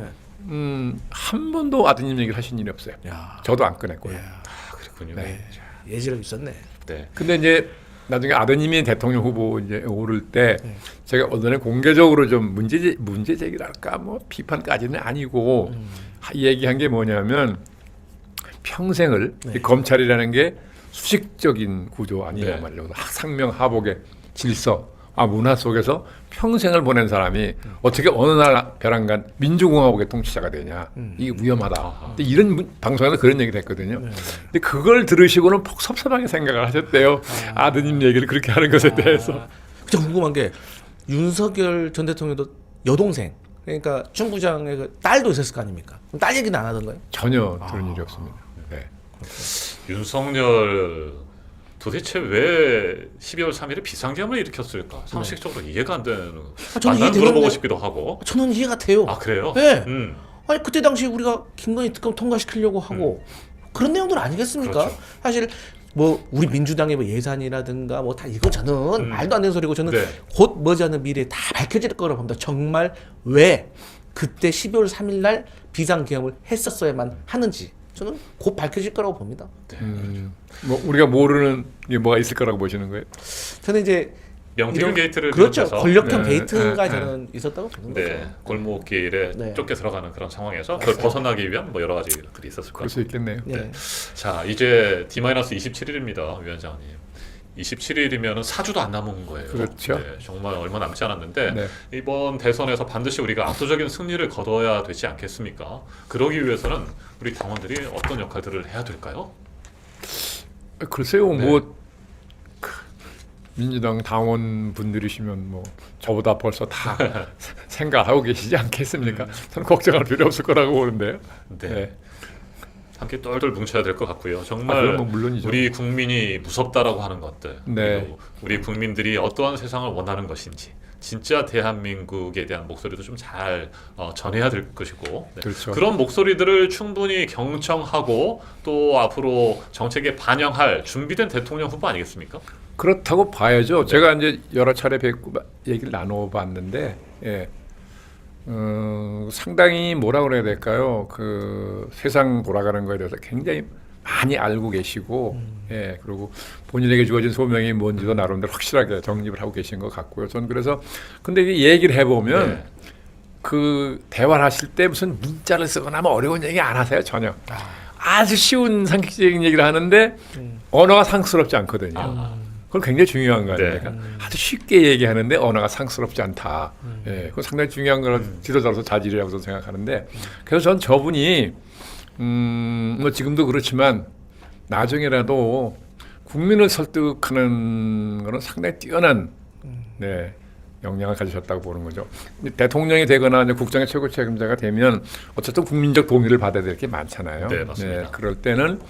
한 번도 아드님 얘기를 하신 일이 없어요. 야. 저도 안 꺼냈고요. 그렇군요. 네. 예지력 있었네. 네. 근데 이제 나중에 아드님이 대통령 후보 이제 오를 때 제가 언론에 공개적으로 좀 문제 제기랄까 뭐 비판까지는 아니고 얘기한 게 뭐냐면 평생을 이 검찰이라는 게 수식적인 구조 아니냐 말이죠. 상명 하복의 질서, 문화 속에서 평생을 보낸 사람이 어떻게 어느 날 벼랑간 민주공화국의 통치자가 되냐. 이게 위험하다. 근데 이런 방송에서 그런 얘기를 했거든요. 근데 그걸 들으시고는 섭섭하게 생각을 하셨대요. 아드님 얘기를 그렇게 하는 것에 대해서. 진짜 궁금한 게 윤석열 전 대통령도 여동생 그러니까 충부장의 그 딸도 있었을 거 아닙니까? 그럼 딸 얘기는 안 하던가요? 전혀 그런 일이 없습니다. 네. 윤석열 도대체 왜 12월 3일에 비상계엄을 일으켰을까? 상식적으로 이해가 안 되는. 저는 난 이해되는데. 물어보고 싶기도 하고. 저는 이해가 돼요. 아, 그래요? 네. 아니 그때 당시 우리가 김건희 특검 통과시키려고 하고 그런 내용들 아니겠습니까? 그렇죠. 사실 뭐 우리 민주당의 뭐 예산이라든가 뭐 다 이거 저는 말도 안 되는 소리고 저는 네. 곧 머지않은 미래에 다 밝혀질 거라고 봅니다. 정말 왜 그때 12월 3일 날 비상계엄을 했었어야만 하는지 저는 곧 밝혀질 거라고 봅니다. 뭐 우리가 모르는 게 뭐가 있을 거라고 보시는 거예요? 저는 이제 명태균 게이트를 그렇죠. 비롯해서 권력형 네, 게이트가 네, 저는 있었다고 보는 네, 거죠. 골목길에 네. 쫓겨 들어가는 그런 상황에서 그걸 벗어나기 위한 뭐 여러 가지들이 있었을 것 그럴 수 같습니다. 있겠네요. 네. 자, 이제 D-27일입니다, 위원장님. 27일이면 4주도 안 남은 거예요. 그렇죠. 네, 정말 얼마 남지 않았는데 네. 이번 대선에서 반드시 우리가 압도적인 승리를 거둬야 되지 않겠습니까? 그러기 위해서는 우리 당원들이 어떤 역할들을 해야 될까요? 글쎄요, 네. 뭐 민주당 당원 분들이시면 뭐 저보다 벌써 다 생각하고 계시지 않겠습니까? 저는 걱정할 필요 없을 거라고 보는데요. 네. 네. 함께 똘똘 뭉쳐야 될 것 같고요. 정말 그건 뭐 물론이죠. 우리 국민이 무섭다라고 하는 것들, 네. 그리고 우리 국민들이 어떠한 세상을 원하는 것인지 진짜 대한민국에 대한 목소리도 좀 잘 전해야 될 것이고 네. 그렇죠. 그런 목소리들을 충분히 경청하고 또 앞으로 정책에 반영할 준비된 대통령 후보 아니겠습니까? 그렇다고 봐야죠. 제가 이제 여러 차례 뵙고 얘기를 나눠봤는데, 예, 상당히 뭐라 그래야 될까요? 그 세상 돌아가는 거에 대해서 굉장히 많이 알고 계시고, 예, 그리고 본인에게 주어진 소명이 뭔지도 나름대로 확실하게 정립을 하고 계신 것 같고요. 저는 그래서 근데 이게 얘기를 해보면 네. 그 대화를 하실 때 무슨 문자를 쓰거나 뭐 어려운 얘기 안 하세요 전혀. 아주 쉬운 상식적인 얘기를 하는데 언어가 상스럽지 않거든요. 그건 굉장히 중요한 거 아닙니까? 네. 아주 쉽게 얘기하는데 언어가 상스럽지 않다. 예, 그건 상당히 중요한 걸 지도자로서 자질이라고 저는 생각하는데, 그래서 전 저분이 뭐 지금도 그렇지만 나중에라도 국민을 설득하는 거는 상당히 뛰어난 네, 역량을 가지셨다고 보는 거죠. 대통령이 되거나 이제 국정의 최고 책임자가 되면 어쨌든 국민적 동의를 받아야 될 게 많잖아요. 네, 맞습니다. 그럴 때는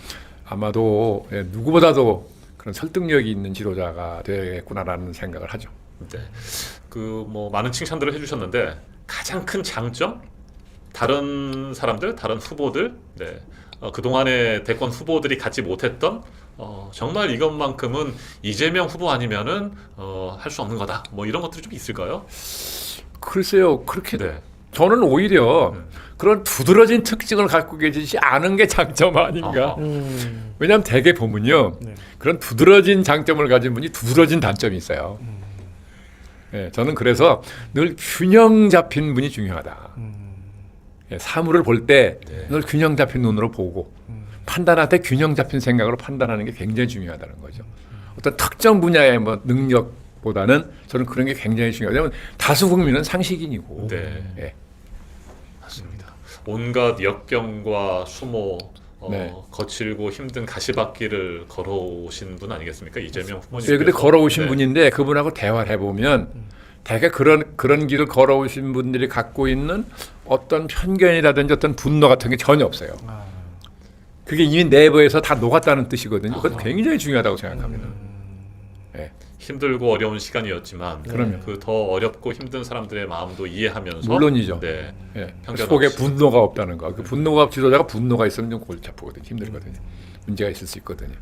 아마도 누구보다도 그런 설득력이 있는 지도자가 되겠구나라는 생각을 하죠. 네. 그 뭐 많은 칭찬들을 해주셨는데 가장 큰 장점, 다른 사람들, 다른 후보들, 네. 그동안의 대권 후보들이 갖지 못했던 정말 이것만큼은 이재명 후보 아니면은 할 수 없는 거다. 뭐 이런 것들이 좀 있을까요? 글쎄요, 그렇게 네. 저는 오히려 그런 두드러진 특징을 갖고 계시지 않은 게 장점 아닌가. 왜냐하면 대개 보면요, 그런 두드러진 장점을 가진 분이 두드러진 단점이 있어요. 예, 저는 그래서 늘 균형 잡힌 분이 중요하다. 예, 사물을 볼 때 늘 균형 잡힌 눈으로 보고 판단할 때 균형 잡힌 생각으로 판단하는 게 굉장히 중요하다는 거죠. 어떤 특정 분야의 뭐 능력보다는 저는 그런 게 굉장히 중요해요. 왜냐하면 다수 국민은 상식인이고. 네. 예. 맞습니다. 온갖 역경과 수모, 네. 거칠고 힘든 가시밭길을 걸어오신 분 아니겠습니까? 이재명 후보님. 예, 근데 걸어오신 분인데 그분하고 대화를 해보면 대개 그런 길을 걸어오신 분들이 갖고 있는 어떤 편견이라든지 어떤 분노 같은 게 전혀 없어요. 그게 이미 내부에서 다 녹았다는 뜻이거든요. 그건 굉장히 중요하다고 생각합니다. 예. 힘들고 어려운 시간이었지만 그럼요. 그 더 어렵고 힘든 사람들의 마음도 이해하면서 물론이죠. 네. 예. 편견 속에 없이. 분노가 없다는 거. 그 분노가 지도자가 분노가 있으면 좀 골치 아프거든요. 힘들거든요. 문제가 있을 수 있거든요.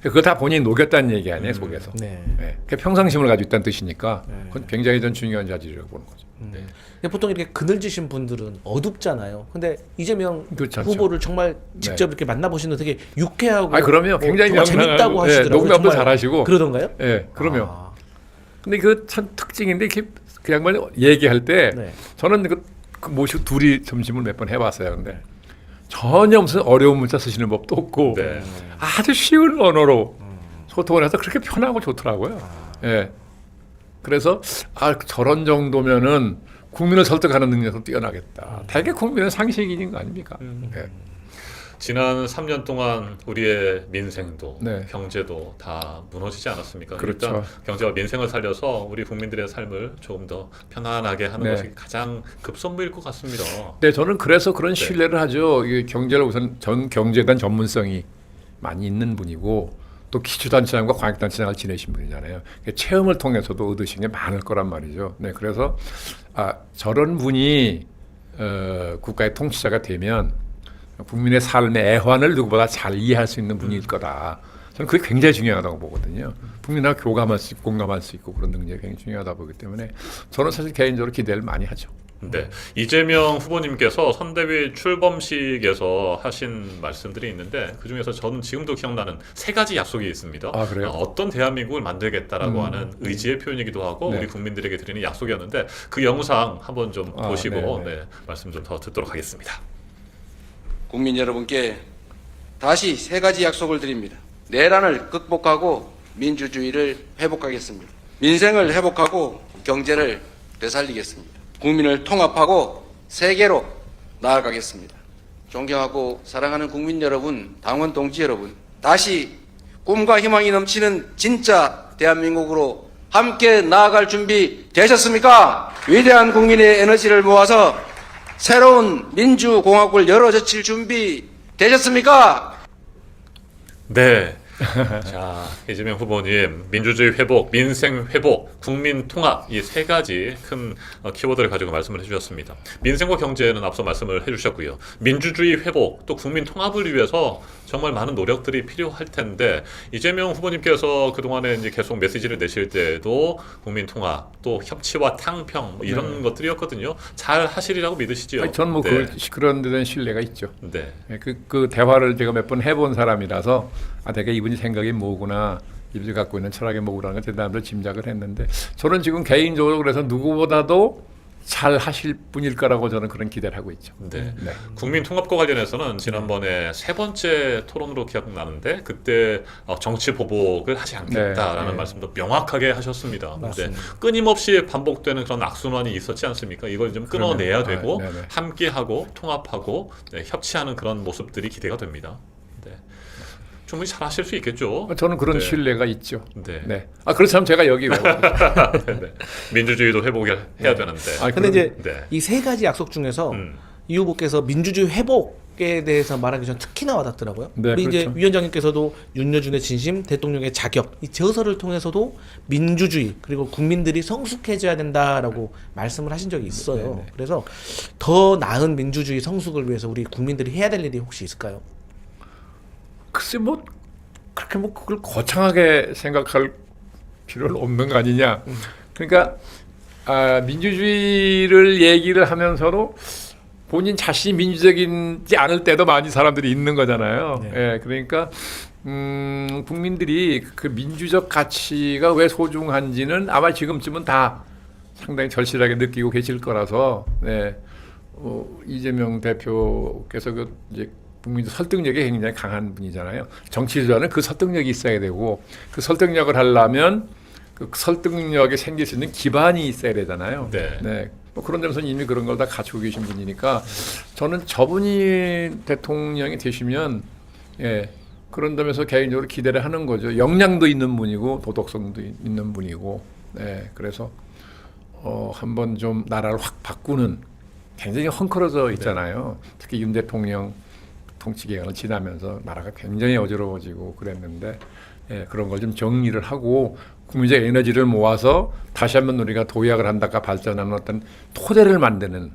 그거 다 본인이 녹였다는 얘기 아니에요, 속에서. 네. 예. 그게 평상심을 가지고 있다는 뜻이니까 그건 굉장히 전 중요한 자질이라고 보는 거죠. 네. 근데 보통 이렇게 그늘지신 분들은 어둡잖아요. 근데 이재명 그렇죠. 후보를 정말 직접 네. 이렇게 만나보시는 되게 유쾌하고 그럼요. 굉장히 정말 재밌다고 명랑하고, 하시더라고요. 예, 농담도 정말 잘하시고. 그러던가요? 예, 그럼요. 아, 근데 그 참 특징인데 이렇게 그 양반이 얘기할 때 네. 저는 그 모시고 둘이 점심을 몇 번 해봤어요. 근데 전혀 무슨 어려운 문자 쓰시는 법도 없고 네. 아주 쉬운 언어로 소통을 해서 그렇게 편하고 좋더라고요. 예. 그래서 저런 정도면은 국민을 설득하는 능력도 뛰어나겠다. 대개 국민은 상식인인 거 아닙니까? 예. 지난 3년 동안 우리의 민생도 네. 경제도 다 무너지지 않았습니까? 그렇죠. 일단 경제와 민생을 살려서 우리 국민들의 삶을 조금 더 편안하게 하는 네. 것이 가장 급선무일 것 같습니다. 네, 저는 그래서 그런 신뢰를 하죠. 이 경제를 우선 전 경제에 대한 전문성이 많이 있는 분이고 또 기초단체장과 광역단체장을 지내신 분이잖아요. 체험을 통해서도 얻으신 게 많을 거란 말이죠. 네, 그래서 저런 분이 국가의 통치자가 되면 국민의 삶의 애환을 누구보다 잘 이해할 수 있는 분일 거다. 저는 그게 굉장히 중요하다고 보거든요. 국민하고 교감할 수 있고 공감할 수 있고 그런 능력이 굉장히 중요하다 보기 때문에 저는 사실 개인적으로 기대를 많이 하죠. 네, 이재명 후보님께서 선대위 출범식에서 하신 말씀들이 있는데 그 중에서 저는 지금도 기억나는 세 가지 약속이 있습니다. 아, 그래요? 어떤 대한민국을 만들겠다라고 하는 의지의 표현이기도 하고 네. 우리 국민들에게 드리는 약속이었는데 그 영상 한번 좀 보시고 네. 네, 말씀 좀 더 듣도록 하겠습니다. 국민 여러분께 다시 세 가지 약속을 드립니다. 내란을 극복하고 민주주의를 회복하겠습니다. 민생을 회복하고 경제를 되살리겠습니다. 국민을 통합하고 세계로 나아가겠습니다. 존경하고 사랑하는 국민 여러분, 당원 동지 여러분, 다시 꿈과 희망이 넘치는 진짜 대한민국으로 함께 나아갈 준비 되셨습니까? 위대한 국민의 에너지를 모아서 새로운 민주공화국을 열어젖힐 준비 되셨습니까? 네. 자, 이재명 후보님, 민주주의 회복, 민생 회복, 국민 통합 이 세 가지 큰 키워드를 가지고 말씀을 해주셨습니다. 민생과 경제는 앞서 말씀을 해주셨고요. 민주주의 회복, 또 국민 통합을 위해서 정말 많은 노력들이 필요할 텐데 이재명 후보님께서 그동안에 이제 계속 메시지를 내실 때도 국민 통합, 또 협치와 탕평 뭐 이런 것들이었거든요. 잘 하시리라고 믿으시죠? 저는 뭐 네. 그런 데는 신뢰가 있죠. 네. 그 대화를 제가 몇 번 해본 사람이라서 되게 이분이 생각이 뭐구나, 이분이 갖고 있는 철학이 뭐구나는 걸 대단히 짐작을 했는데 저는 지금 개인적으로 그래서 누구보다도 잘 하실 분일 거라고 저는 그런 기대를 하고 있죠. 네. 국민 통합과 관련해서는 지난번에 세 번째 토론으로 기억나는데 그때 정치 보복을 하지 않겠다라는 네. 말씀도 명확하게 하셨습니다. 맞습니다. 네. 끊임없이 반복되는 그런 악순환이 있었지 않습니까? 이걸 좀 끊어내야 되고 네네. 함께하고 통합하고 협치하는 그런 모습들이 기대가 됩니다. 네. 충분히 잘 하실 수 있겠죠. 저는 그런 네. 신뢰가 있죠. 네. 네. 그렇다면 제가 여기 왜 네. 민주주의도 회복해야 되는데. 근데 이제 네. 이 세 가지 약속 중에서 이 후보께서 민주주의 회복에 대해서 말하기 전 특히나 와닿더라고요. 네, 우리 이제 그렇죠. 위원장님께서도 윤여준의 진심, 대통령의 자격 이 저서를 통해서도 민주주의 그리고 국민들이 성숙해져야 된다라고 말씀을 하신 적이 있어요. 그래서 더 나은 민주주의 성숙을 위해서 우리 국민들이 해야 될 일이 혹시 있을까요? 글쎄 뭐 그렇게 뭐 그걸 거창하게 생각할 필요는 없는 거 아니냐. 그러니까 민주주의를 얘기를 하면서도 본인 자신이 민주적이지 않을 때도 많이 사람들이 있는 거잖아요. 네. 예, 그러니까 국민들이 그 민주적 가치가 왜 소중한지는 아마 지금쯤은 다 상당히 절실하게 느끼고 계실 거라서 이재명 대표께서 그 이제 국민들 설득력이 굉장히 강한 분이잖아요. 정치자는 그 설득력이 있어야 되고 그 설득력을 하려면 그 설득력이 생길 수 있는 기반이 있어야 되잖아요. 네. 뭐 그런 점에서 이미 그런 걸 다 갖추고 계신 분이니까 저는 저분이 대통령이 되시면 그런 점에서 개인적으로 기대를 하는 거죠. 역량도 있는 분이고 도덕성도 있는 분이고 그래서 한번 좀 나라를 확 바꾸는 굉장히 헝클어져 있잖아요. 특히 윤 대통령 통치 기간을 지나면서 나라가 굉장히 어지러워지고 그랬는데 그런 걸 좀 정리를 하고 국민적 에너지를 모아서 다시 한번 우리가 도약을 한다가 발전하는 어떤 토대를 만드는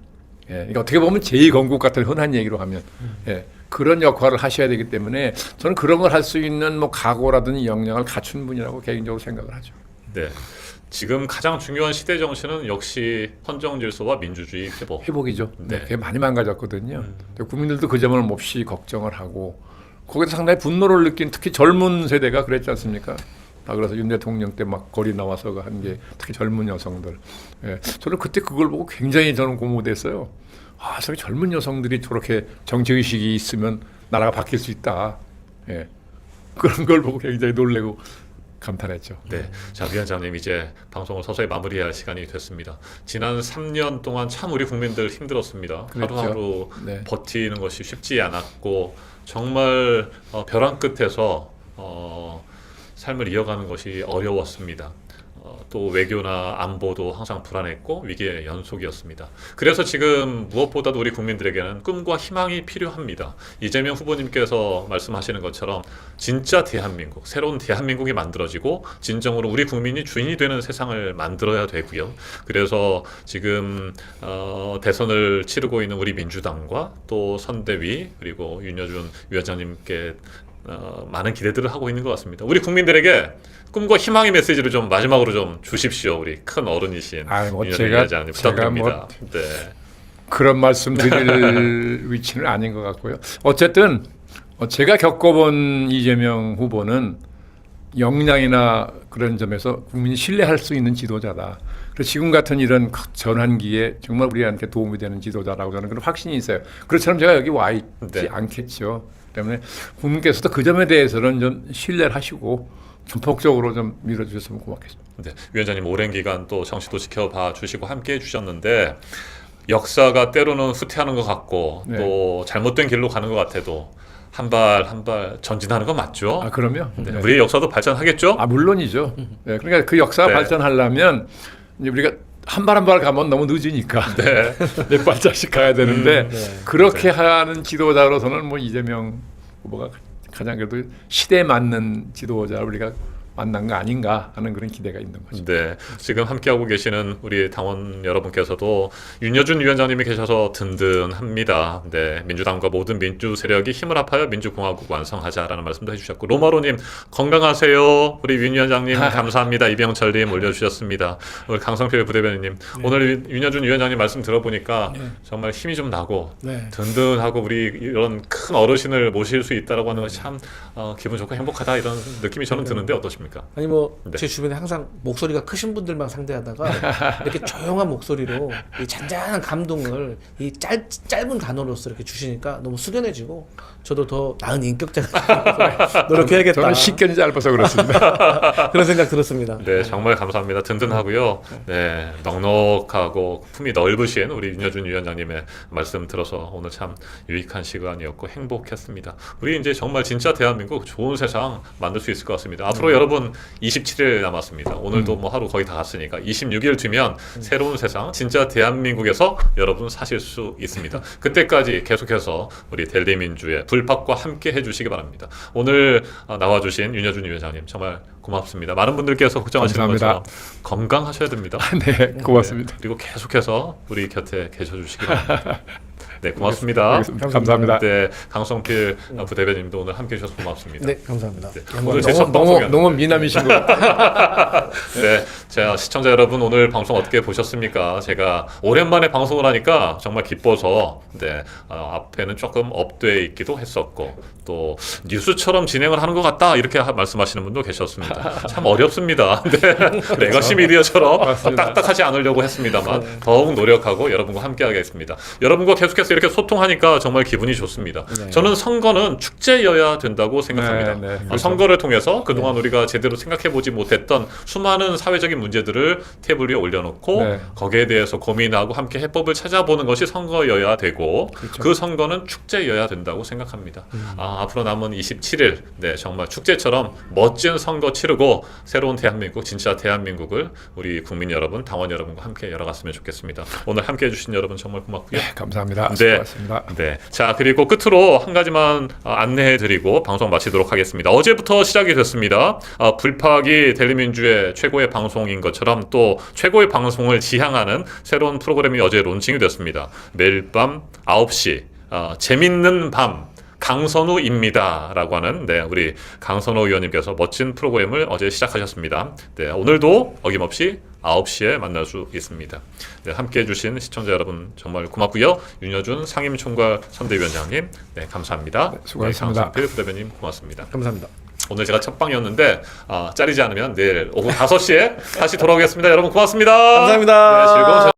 그러니까 어떻게 보면 제2건국 같은 흔한 얘기로 하면 그런 역할을 하셔야 되기 때문에 저는 그런 걸 할 수 있는 뭐 각오라든지 역량을 갖춘 분이라고 개인적으로 생각을 하죠. 네. 지금 가장 중요한 시대 정신은 역시 헌정 질서와 민주주의 회복이죠. 네. 그게 많이 망가졌거든요. 국민들도 그 점을 몹시 걱정을 하고 거기서 상당히 분노를 느낀 특히 젊은 세대가 그랬지 않습니까? 그래서 윤 대통령 때 막 거리 나와서 한 게 특히 젊은 여성들. 저는 그때 그걸 보고 굉장히 저는 고무됐어요. 저기 젊은 여성들이 저렇게 정치의식이 있으면 나라가 바뀔 수 있다. 그런 걸 보고 굉장히 놀래고 감탄했죠. 네. 자, 위원장님 이제 방송을 서서히 마무리할 시간이 됐습니다. 지난 3년 동안 참 우리 국민들 힘들었습니다. 그랬죠. 하루하루 네. 버티는 것이 쉽지 않았고 정말 벼랑 끝에서 삶을 이어가는 것이 어려웠습니다. 또 외교나 안보도 항상 불안했고 위기의 연속이었습니다. 그래서 지금 무엇보다도 우리 국민들에게는 꿈과 희망이 필요합니다. 이재명 후보님께서 말씀하시는 것처럼 진짜 대한민국, 새로운 대한민국이 만들어지고 진정으로 우리 국민이 주인이 되는 세상을 만들어야 되고요. 그래서 지금 대선을 치르고 있는 우리 민주당과 또 선대위 그리고 윤여준 위원장님께 많은 기대들을 하고 있는 것 같습니다. 우리 국민들에게 꿈과 희망의 메시지를 좀 마지막으로 좀 주십시오. 우리 큰 어른이신 윤여준 위원장님 부탁드립니다. 네. 그런 말씀 드릴 위치는 아닌 것 같고요. 어쨌든 제가 겪어본 이재명 후보는 역량이나 그런 점에서 국민이 신뢰할 수 있는 지도자다. 그래서 지금 같은 이런 전환기에 정말 우리한테 도움이 되는 지도자라고 저는 그런 확신이 있어요. 그렇처럼 제가 여기 와 있지 않겠죠. 때문에 국민께서도 그 점에 대해서는 좀 신뢰를 하시고 전폭적으로 좀 밀어주셨으면 고맙겠습니다. 네, 위원장님 오랜 기간 또 정치도 지켜봐 주시고 함께해 주셨는데 역사가 때로는 후퇴하는 것 같고 네. 또 잘못된 길로 가는 것 같아도 한 발 한 발 전진하는 건 맞죠? 아 그럼요. 네, 네. 우리의 역사도 발전하겠죠? 아 물론이죠. 네, 그러니까 그 역사가 네. 발전하려면 이제 우리가 한 발 한 발 가면 너무 늦으니까 네. 몇 발짝씩 가야 되는데 그렇게 하는 지도자로서는 뭐 이재명 후보가 가장 그래도 시대에 맞는 지도자를 우리가 만난 거 아닌가 하는 그런 기대가 있는 거죠. 네, 지금 함께하고 계시는 우리 당원 여러분께서도 윤여준 위원장님이 계셔서 든든합니다. 네, 민주당과 모든 민주 세력이 힘을 합하여 민주공화국 완성하자라는 말씀도 해주셨고 로마로님 건강하세요. 우리 윤 위원장님 감사합니다. 이병철님 올려주셨습니다. 우리 강성필 부대변인님 오늘 윤여준 위원장님 말씀 들어보니까 정말 힘이 좀 나고 네. 든든하고 우리 이런 큰 어르신을 모실 수 있다라고 하는 것이 참 기분 좋고 행복하다 이런 느낌이 저는 드는데 어떠십니까? 아니 뭐 네. 제 주변에 항상 목소리가 크신 분들만 상대하다가 이렇게 조용한 목소리로 이 잔잔한 감동을 이 짧은 단어로서 이렇게 주시니까 너무 숙연해지고 저도 더 나은 인격자가 노력해야겠다. 저는 식견이 짧아서 그렇습니다. 그런 생각 들었습니다. 네, 정말 감사합니다. 든든하고요. 네, 넉넉하고 품이 넓으신 우리 윤여준 위원장님의 말씀 들어서 오늘 참 유익한 시간이었고 행복했습니다. 우리 이제 정말 진짜 대한민국 좋은 세상 만들 수 있을 것 같습니다. 앞으로 여러분 27일 남았습니다. 오늘도 뭐 하루 거의 다 갔으니까 26일 뒤면 새로운 세상 진짜 대한민국에서 여러분 사실 수 있습니다. 그때까지 계속해서 우리 델리민주의 불팍과 함께 해주시기 바랍니다. 오늘 나와주신 윤여준 위원장님 정말 고맙습니다. 많은 분들께서 걱정하시는 감사합니다. 것처럼 건강하셔야 됩니다. 네, 고맙습니다. 네, 그리고 계속해서 우리 곁에 계셔주시기 바랍니다. 네, 고맙습니다. 알겠습니다. 감사합니다. 네, 강성필 부대변인도 오늘 함께 해주셔서 고맙습니다. 네, 감사합니다. 네, 오늘 제 첫 너무 방송이었는데. 미남이신 것 같아요. 네, 자 시청자 여러분 오늘 방송 어떻게 보셨습니까? 제가 오랜만에 방송을 하니까 정말 기뻐서 네 앞에는 조금 업돼 있기도 했었고 또 뉴스처럼 진행을 하는 것 같다 이렇게 말씀하시는 분도 계셨습니다. 참 어렵습니다. 네, 레거시 미디어처럼 맞습니다. 딱딱하지 않으려고 했습니다만 더욱 노력하고 여러분과 함께하겠습니다. 여러분과 계속해서 이렇게 소통하니까 정말 기분이 좋습니다. 저는 선거는 축제여야 된다고 생각합니다. 네, 그렇죠. 선거를 통해서 그동안 우리가 제대로 생각해보지 못했던 수많은 사회적인 문제들을 테이블 위에 올려놓고 네. 거기에 대해서 고민하고 함께 해법을 찾아보는 것이 선거여야 되고 그 선거는 축제여야 된다고 생각합니다. 앞으로 남은 27일 네, 정말 축제처럼 멋진 선거 치르고 새로운 대한민국 진짜 대한민국을 우리 국민 여러분 당원 여러분과 함께 열어갔으면 좋겠습니다. 오늘 함께 해주신 여러분 정말 고맙고요. 네, 감사합니다. 네. 수고하셨습니다. 네. 자, 그리고 끝으로 한 가지만 안내해드리고 방송 마치도록 하겠습니다. 어제부터 시작이 됐습니다. 불팍이 델리민주의 최고의 방송인 것처럼 또 최고의 방송을 지향하는 새로운 프로그램이 어제 론칭이 됐습니다. 매일 밤 9시 재밌는 밤 강선우입니다라고 하는 네, 우리 강선우 의원님께서 멋진 프로그램을 어제 시작하셨습니다. 네, 오늘도 어김없이 9시에 만날 수 있습니다. 네, 함께해 주신 시청자 여러분 정말 고맙고요. 윤여준 상임총괄 선대위원장님 네, 감사합니다. 네, 수고하셨습니다. 네, 강성필 부대변인 고맙습니다. 감사합니다. 오늘 제가 첫 방이었는데 짜리지 않으면 내일 오후 5시에 다시 돌아오겠습니다. 여러분 고맙습니다. 감사합니다. 네, 즐거운